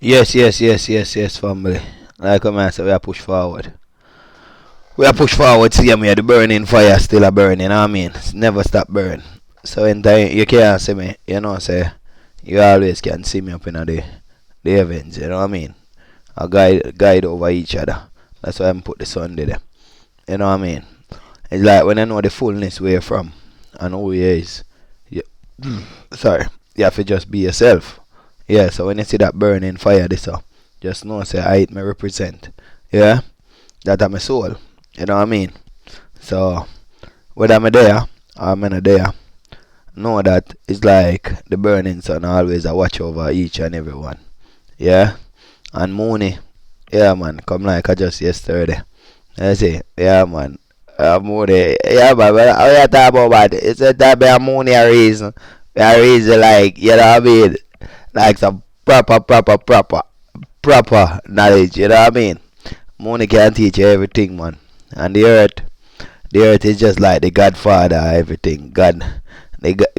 Speaker 1: Yes, family. Like I said, we are push forward. See me, the burning fire still a burning, you know what I mean? It's never stop burning. So in time, you can't see me, you know, say, you always can see me up in the events, you know what I mean? I guide over each other. That's why I put the Sunday there. You know what I mean? It's like when I know the fullness where you're from and who he is, you have to just be yourself. Yeah, so when you see that burning fire, just know, say, I may represent. Yeah? That I'm a soul. You know what I mean? So, whether I'm there or I'm not there, know that it's like the burning sun always a watch over each and every one. Yeah. And Mooney, yeah man, come like I just yesterday. I see, yeah man. Mooney, yeah man, but how you talk about that? It's a type of Mooney a reason. A reason like, you know what I mean? Like some proper knowledge, you know what I mean? Money can teach you everything, man. And the earth is just like the godfather of everything.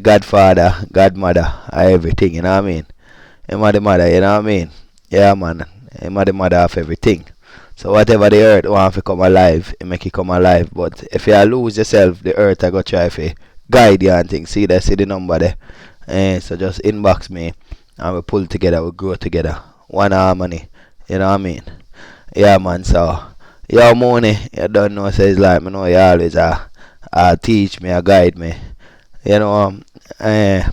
Speaker 1: Godfather, godmother of everything, you know what I mean? Him are the mother, you know what I mean? Yeah, man. Him are the mother of everything. So whatever the earth want to come alive, it make it come alive. But if you lose yourself, the earth I go try to guide you and things. See the number there. So just inbox me and we pull together, we grow together. One harmony, you know what I mean? Yeah man, so your money, you don't know, so it's like, me know you always teach me, guide me, you know, and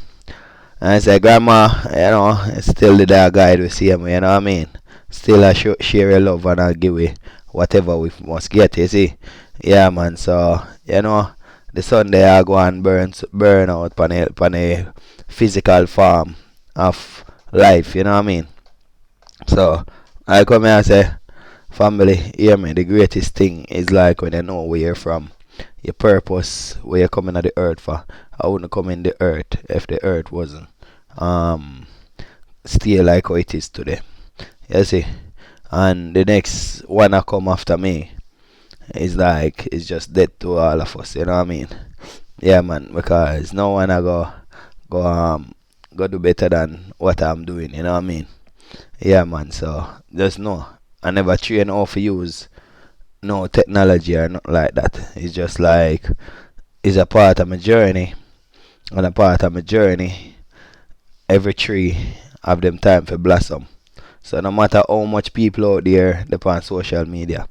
Speaker 1: I say, grandma, you know, it's still the dog guide we see me, you know what I mean? Still I share your love and I give you whatever we must get, you see? Yeah man, so, you know, the Sunday I go and burn out on a physical form of life, you know what I mean? So I come here and say, family, hear me, the greatest thing is like when you know where you're from, your purpose, where you're coming to the earth for. I wouldn't come in the earth if the earth wasn't stay like how it is today. You see? And the next one that come after me is like, it's just dead to all of us, you know what I mean? Yeah man, because no one I go do better than what I'm doing, you know what I mean? Yeah man, so just know I never train how to use no technology or nothing like that. It's just like it's a part of my journey. And a part of my journey, every tree have them time for blossom. So no matter how much people out there on social media,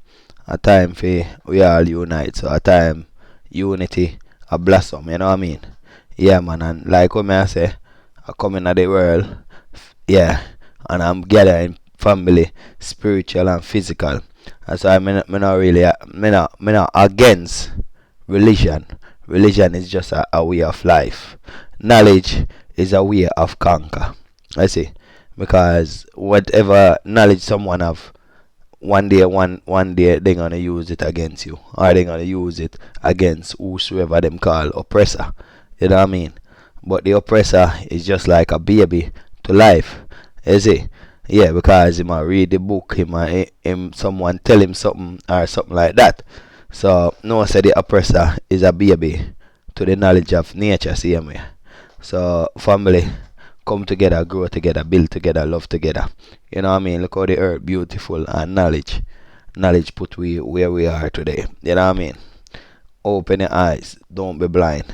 Speaker 1: a time for we all unite. So a time unity a blossom, you know what I mean? Yeah man, and like what I say, I come into the world, yeah, and I'm gathering family, spiritual and physical. And so I'm not against religion. Religion is just a way of life. Knowledge is a way of conquer. I see. Because whatever knowledge someone have, one day they're gonna use it against you. Or they're gonna use it against whosoever them call oppressor. You know what I mean? But the oppressor is just like a baby to life. You see? Yeah, because he might read the book, someone tell him something or something like that. So no say the oppressor is a baby to the knowledge of nature, see me. So family, come together, grow together, build together, love together. You know what I mean? Look how the earth beautiful and knowledge put we where we are today. You know what I mean? Open your eyes, don't be blind.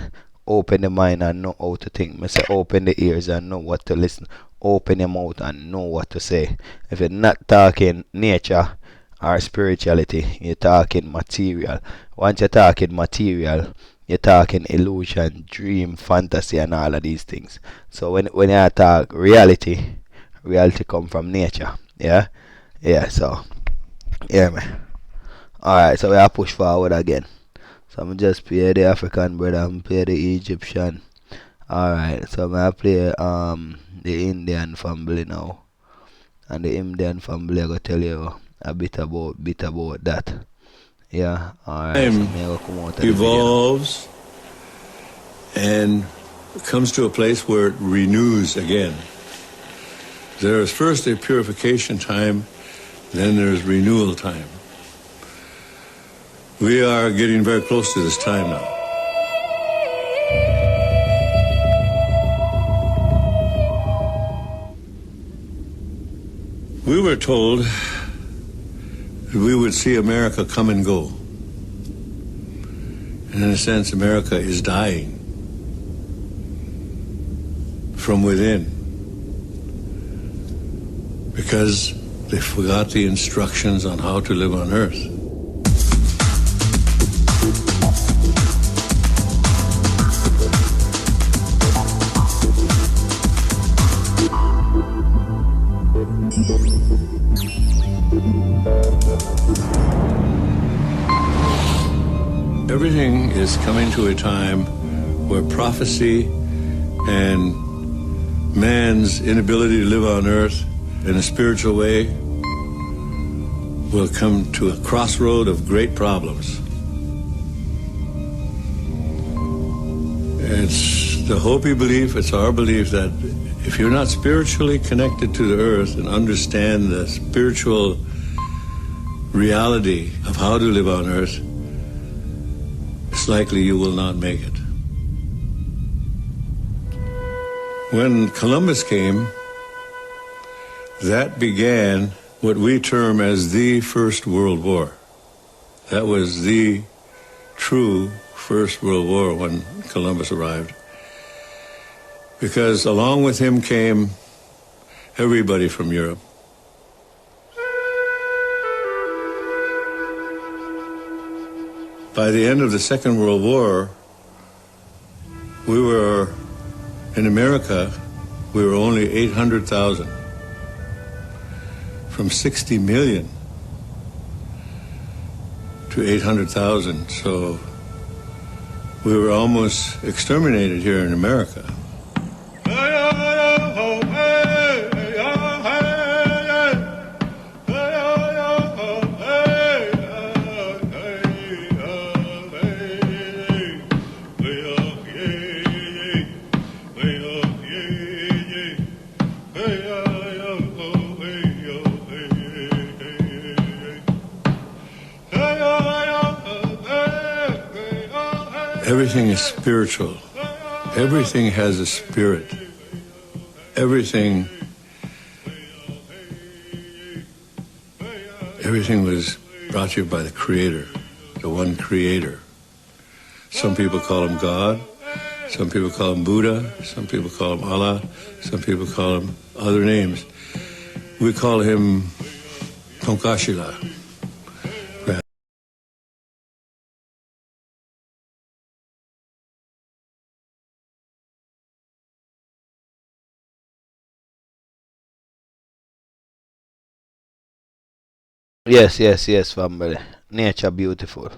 Speaker 1: Open the mind and know how to think. I say open the ears and know what to listen. Open your mouth and know what to say. If you're not talking nature or spirituality, you're talking material. Once you're talking material, you're talking illusion, dream, fantasy and all of these things. So when you talk reality come from nature. Yeah? Yeah, so yeah man. Alright, so we are push forward again. So I'm just play the African brother, I'm play the Egyptian. Alright, so I'm gonna play the Indian family now. And the Indian family I gotta tell you a bit about that. Yeah, alright.
Speaker 19: Time evolves and comes to a place where it renews again. There is first a purification time, then there's renewal time. We are getting very close to this time now. We were told that we would see America come and go. And in a sense, America is dying from within because they forgot the instructions on how to live on Earth. Everything is coming to a time where prophecy and man's inability to live on Earth in a spiritual way will come to a crossroad of great problems. It's the Hopi belief, it's our belief that if you're not spiritually connected to the earth and understand the spiritual reality of how to live on earth, it's likely you will not make it. When Columbus came, that began what we term as the First World War. That was the true First World War when Columbus arrived. Because along with him came everybody from Europe. By the end of the Second World War, we were, in America, we were only 800,000. From 60 million to 800,000. So we were almost exterminated here in America. Everything is spiritual. Everything has a spirit. Everything was brought to you by the Creator, the one Creator. Some people call him God, some people call him Buddha, some people call him Allah, some people call him other names. We call him Tonkashila.
Speaker 1: Yes, family. Nature beautiful.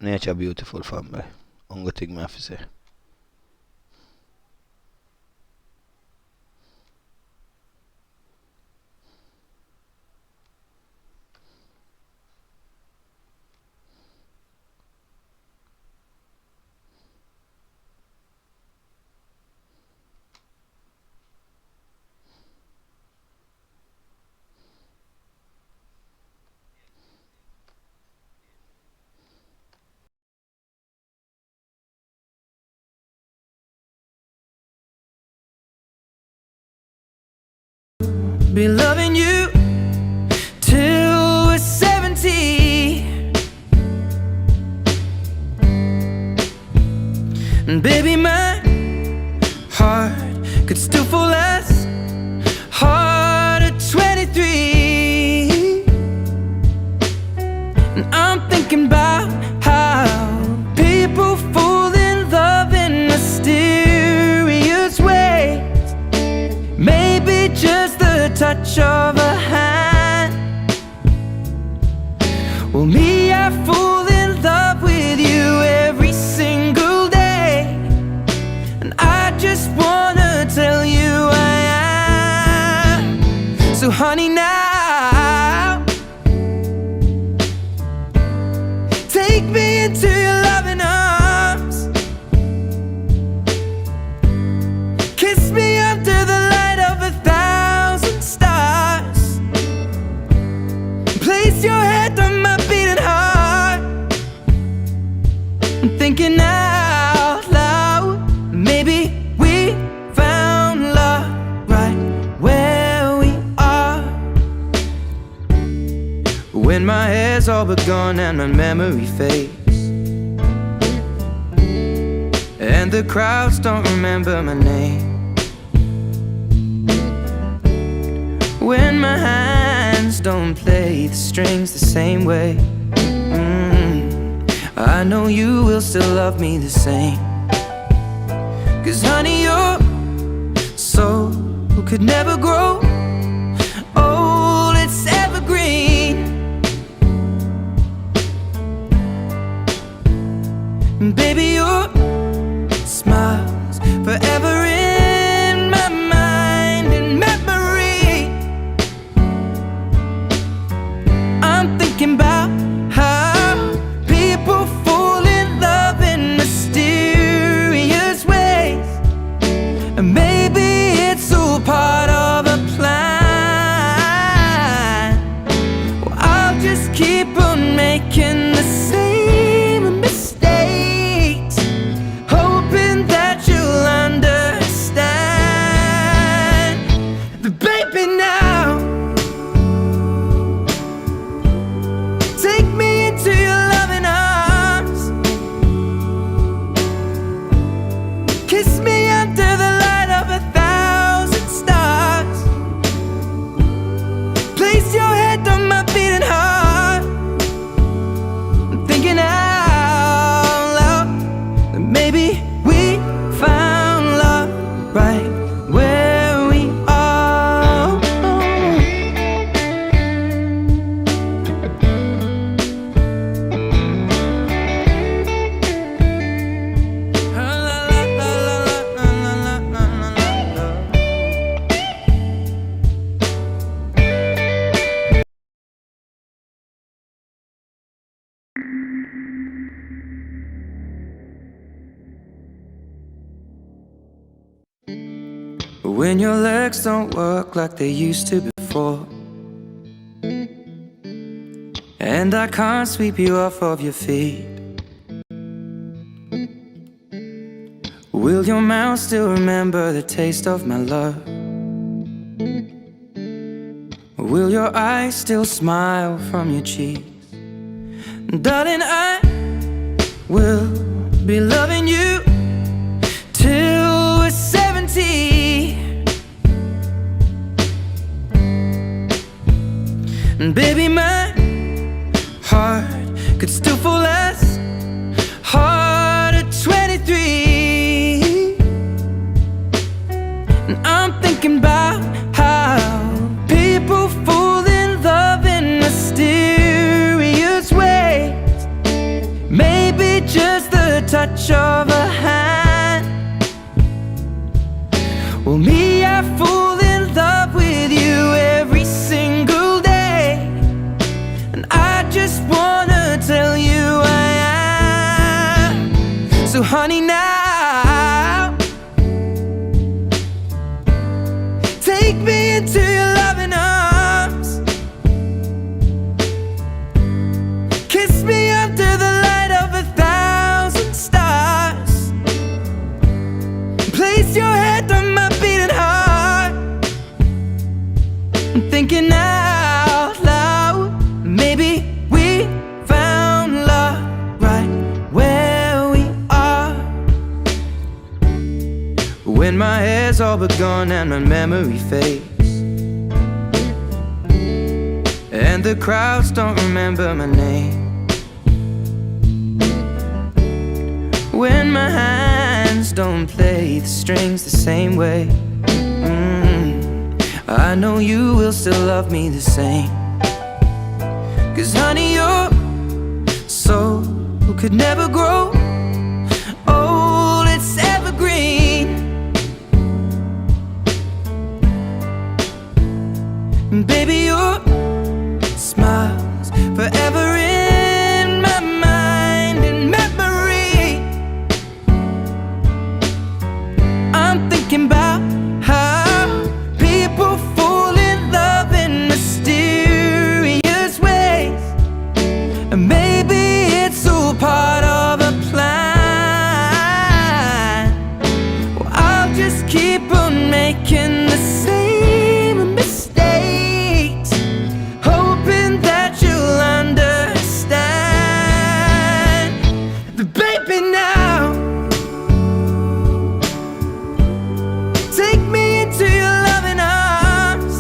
Speaker 1: Nature beautiful, family. Only thing I have to say.
Speaker 12: Be loving you till we're 70. And baby, my heart could still fall as hard at 23. And I'm thinking about how people fall in love in mysterious ways. Maybe just the touch of a hand. Well, me, I fall in love with you every single day. And I just wanna tell you I am. So honey, now take me into your loving arms. Kiss me under the light of 1,000 stars. Place your head on my beating heart. I'm thinking out loud, maybe we found love right where we are. When my hair's all but gone and my memory fades, and the crowds don't remember my name. When my hands don't play the strings the same way, I know you will still love me the same. 'Cause honey, your soul could never grow old, it's evergreen. And baby, your smile's forever in my mind and memory. when your legs don't work like they used to before, and I can't sweep you off of your feet. Will your mouth still remember the taste of my love? Will your eyes still smile from your cheeks? Darling, I will be loving you till we're 70. And baby, my heart could still fall as hard at 23. And I'm thinking about how people fall in love in mysterious ways. Maybe just the touch of a hand. Well, me, I fall in love with you every single day, and I just wanna tell you I am. So honey, now take me into your loving arms. Kiss me under the light of 1,000 stars. Place your head on my beating heart. I'm thinking out loud, maybe we found love right where we are. When my hair's all but gone and my memory fades, and the crowds don't remember my name, when my hands don't play the strings the same way, I know you will still love me the same. 'Cause honey, your soul could never grow old, it's evergreen. And baby, your smile's forever in my mind and memory. I'm thinking about how people fall in love in mysterious ways, and maybe it's all part of a plan. Well, I'll just keep on making the same mistakes, hoping that you'll understand. But baby, now take me into your loving arms.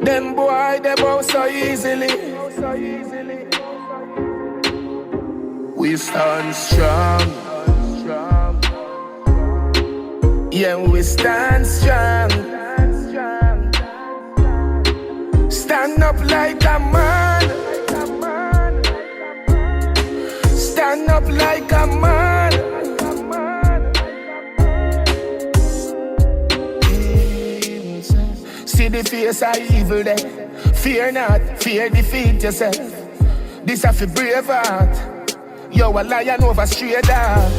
Speaker 2: Them boy, they bow so easily. We stand strong. Yeah, we stand strong. Stand up like a man. Stand up like a man. See the face of evil there. Fear not, fear defeat yourself. This a fi brave heart. Yo, a lion over straight dog.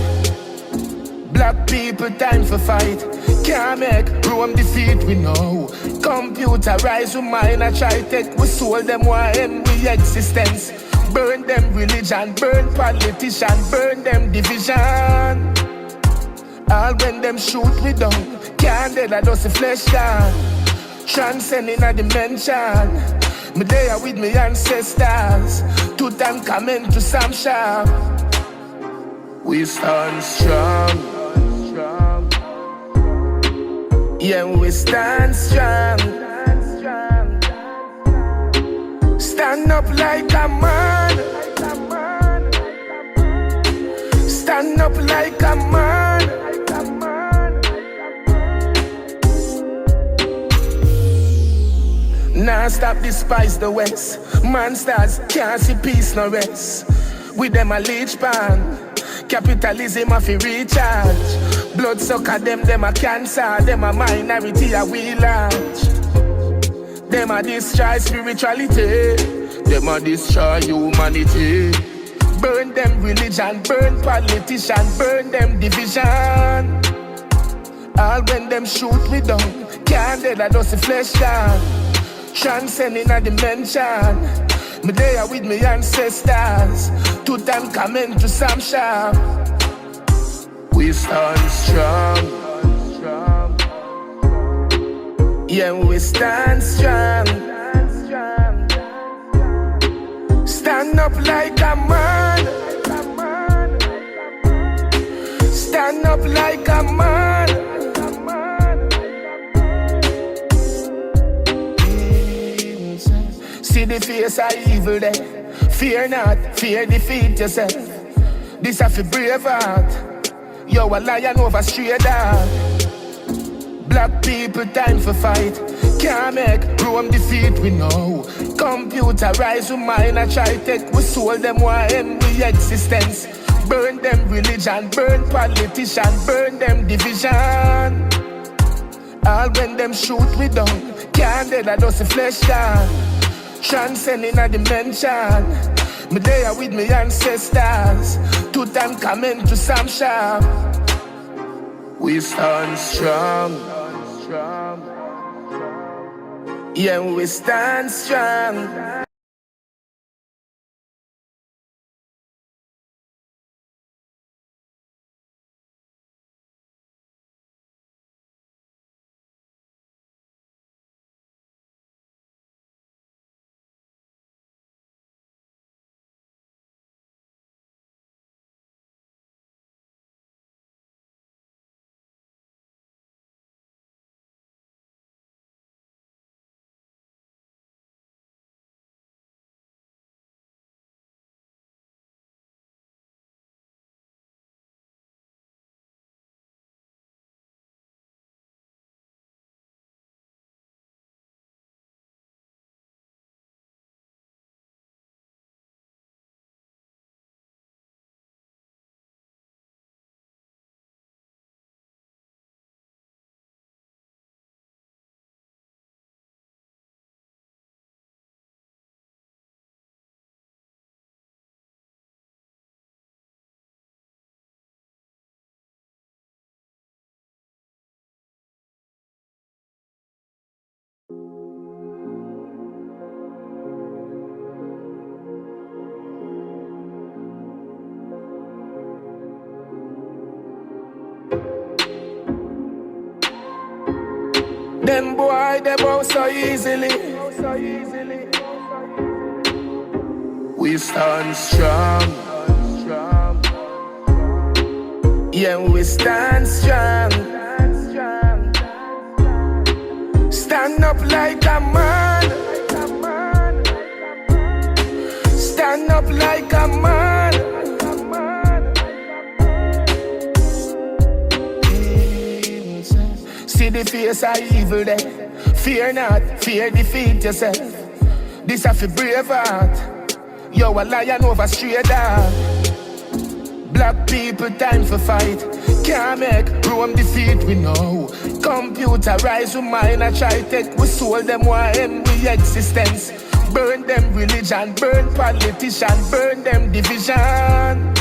Speaker 2: Black people time for fight. Can't make Rome defeat we know. Computerize we mind a try take. We soul them why end we existence. Burn them religion, burn politician, burn them division. All when them shoot we down. Can't dead a dust the flesh down. Transcending a dimension. Me there with me ancestors. Tutankhamen to Sam Shah. We stand strong. Yeah, we stand strong. Stand up like a man. Stand up like a man. Nah, stop despise the West. Monsters can't see peace no rest. With them a leech pan. Capitalism a fi recharge. Blood sucker them a cancer. Them a minority a we large. Them a destroy spirituality. Them a destroy humanity. Burn them religion, burn politician, burn them division. All when them shoot we down, can't dead a dusty flesh down. Transcending a dimension. Me there with me ancestors. Tutankhamen to Sam Shah. We stand strong. Yeah, we stand strong. Stand up like a man. Stand up like a man. See the face of evil there. Fear not, fear defeat yourself. This a fi brave heart. Yo, a lion over stray dog. Black people time for fight. Can't make Rome defeat we know. Computerize we mind a try take. We soul them one end we existence. Burn them religion, burn politician, burn them division. All when them shoot we down. Can't dead a dusty flesh down. Transcending a dimension. Me there with me ancestors. Tutankhamen to Sam Shah. We stand strong. Yeah, we stand strong. Them boy, they bow so easily. We stand strong. Yeah, we stand strong. Stand up like a man. Stand up like a man. See the face of evil there. Fear not, fear defeat yourself. This a fi brave heart. Yo, a lion over stray dog. Black people time for fight. Can't make Rome defeat we know. Computerize we mind a try take. We soul them one end we existence. Burn them religion, burn politician, burn them division.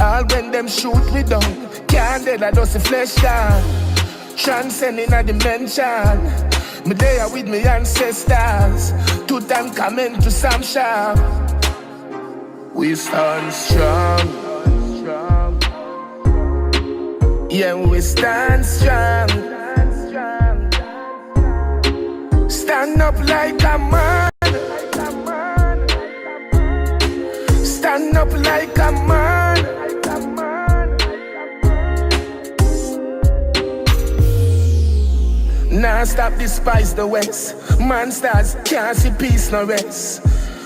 Speaker 2: All when them shoot we down. Can't dead a dusty flesh down. Transcending a dimension. Me there with me ancestors. Tutankhamen to Sam Shah. We stand strong. Yeah, we stand strong. Stand up like a man. Stand up like a man. Nah, stop despise the West. Monsters can't see peace no rest.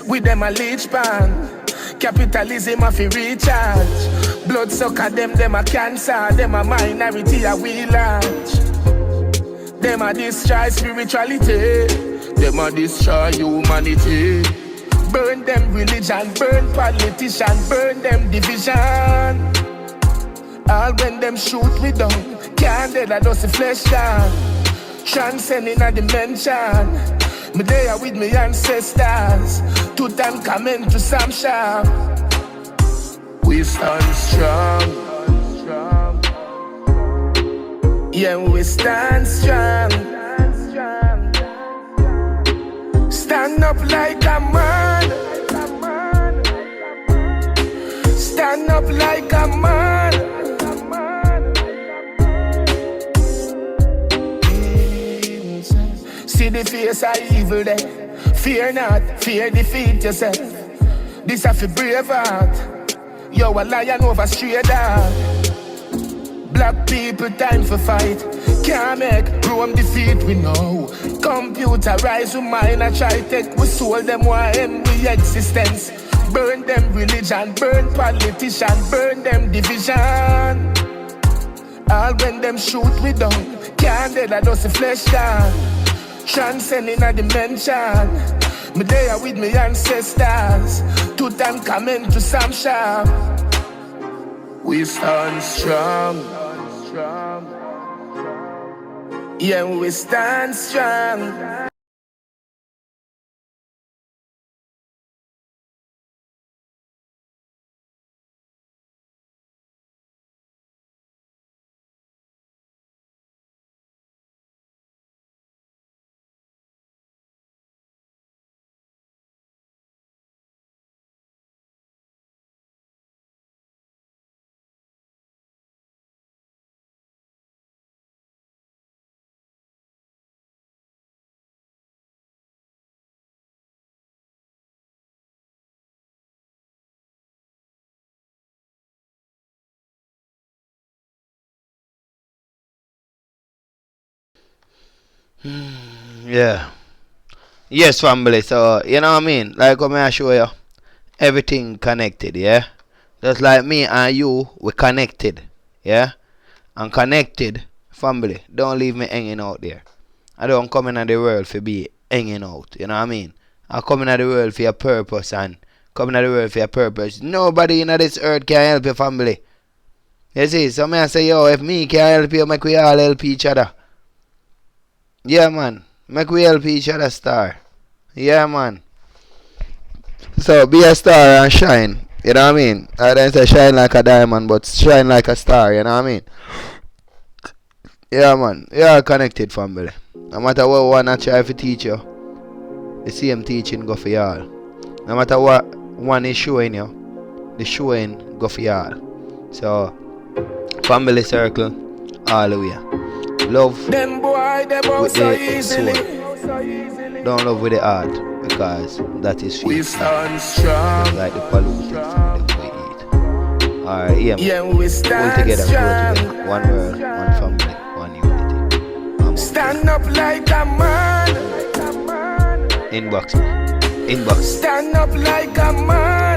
Speaker 2: With them a leech pan. Capitalism a fi recharge. Blood sucker them a cancer. Them a minority a we large. Them a destroy spirituality. Them a destroy humanity. Burn them religion, burn politician, burn them division. All when them shoot we down, can't dead I just a flesh down. Transcending a dimension. Me there with me ancestors. Tutankhamen to Sam Shah. We stand strong. Yeah, we stand strong. Stand up like a man. Stand up like a man. See the face of evil there. Fear not, fear defeat yourself. This a fi brave heart. Yo, a lion over stray dog. Black people time for fight. Can't make Rome defeat we know. Computerize we mind I try take we soul them want end we existence. Burn them religion, burn politician, burn them division. All when them shoot we down, can't dead I just a flesh down. Transcending a dimension. Me there with me ancestors. Tutankhamen to Sam Shah. We stand strong. Yeah, we stand strong.
Speaker 1: Yeah. Yes, family. So, you know what I mean? Like what I show you, everything connected, yeah? Just like me and you, we connected, yeah? And connected, family, don't leave me hanging out there. I don't come in the world for be hanging out, you know what I mean? I come in the world for your purpose and come in the world for your purpose. Nobody in this earth can help your family. You see, so I say, yo, if me can help you, make we all help each other. Yeah, man. Make we help each other star. Yeah, man. So, be a star and shine. You know what I mean? I don't say shine like a diamond, but shine like a star. You know what I mean? Yeah, man. You are connected, family. No matter what one I try to teach you, the same teaching go for y'all. No matter what one is showing you, the showing go for y'all. So, family circle, all the way. Love
Speaker 2: them boy, they
Speaker 1: with
Speaker 2: so
Speaker 1: the
Speaker 2: easily.
Speaker 1: soul. Don't love with the heart, because that is
Speaker 2: We
Speaker 1: fake.
Speaker 2: stand strong.
Speaker 1: Just like the polluted food that we eat. Alright, yeah,
Speaker 2: Yeah,
Speaker 1: man.
Speaker 2: we
Speaker 1: All
Speaker 2: stand
Speaker 1: together, grow
Speaker 2: strong.
Speaker 1: together. One world, one family, one unity.
Speaker 2: Stand up like a man.
Speaker 1: Inbox me. Inbox me.
Speaker 2: Stand up like a man.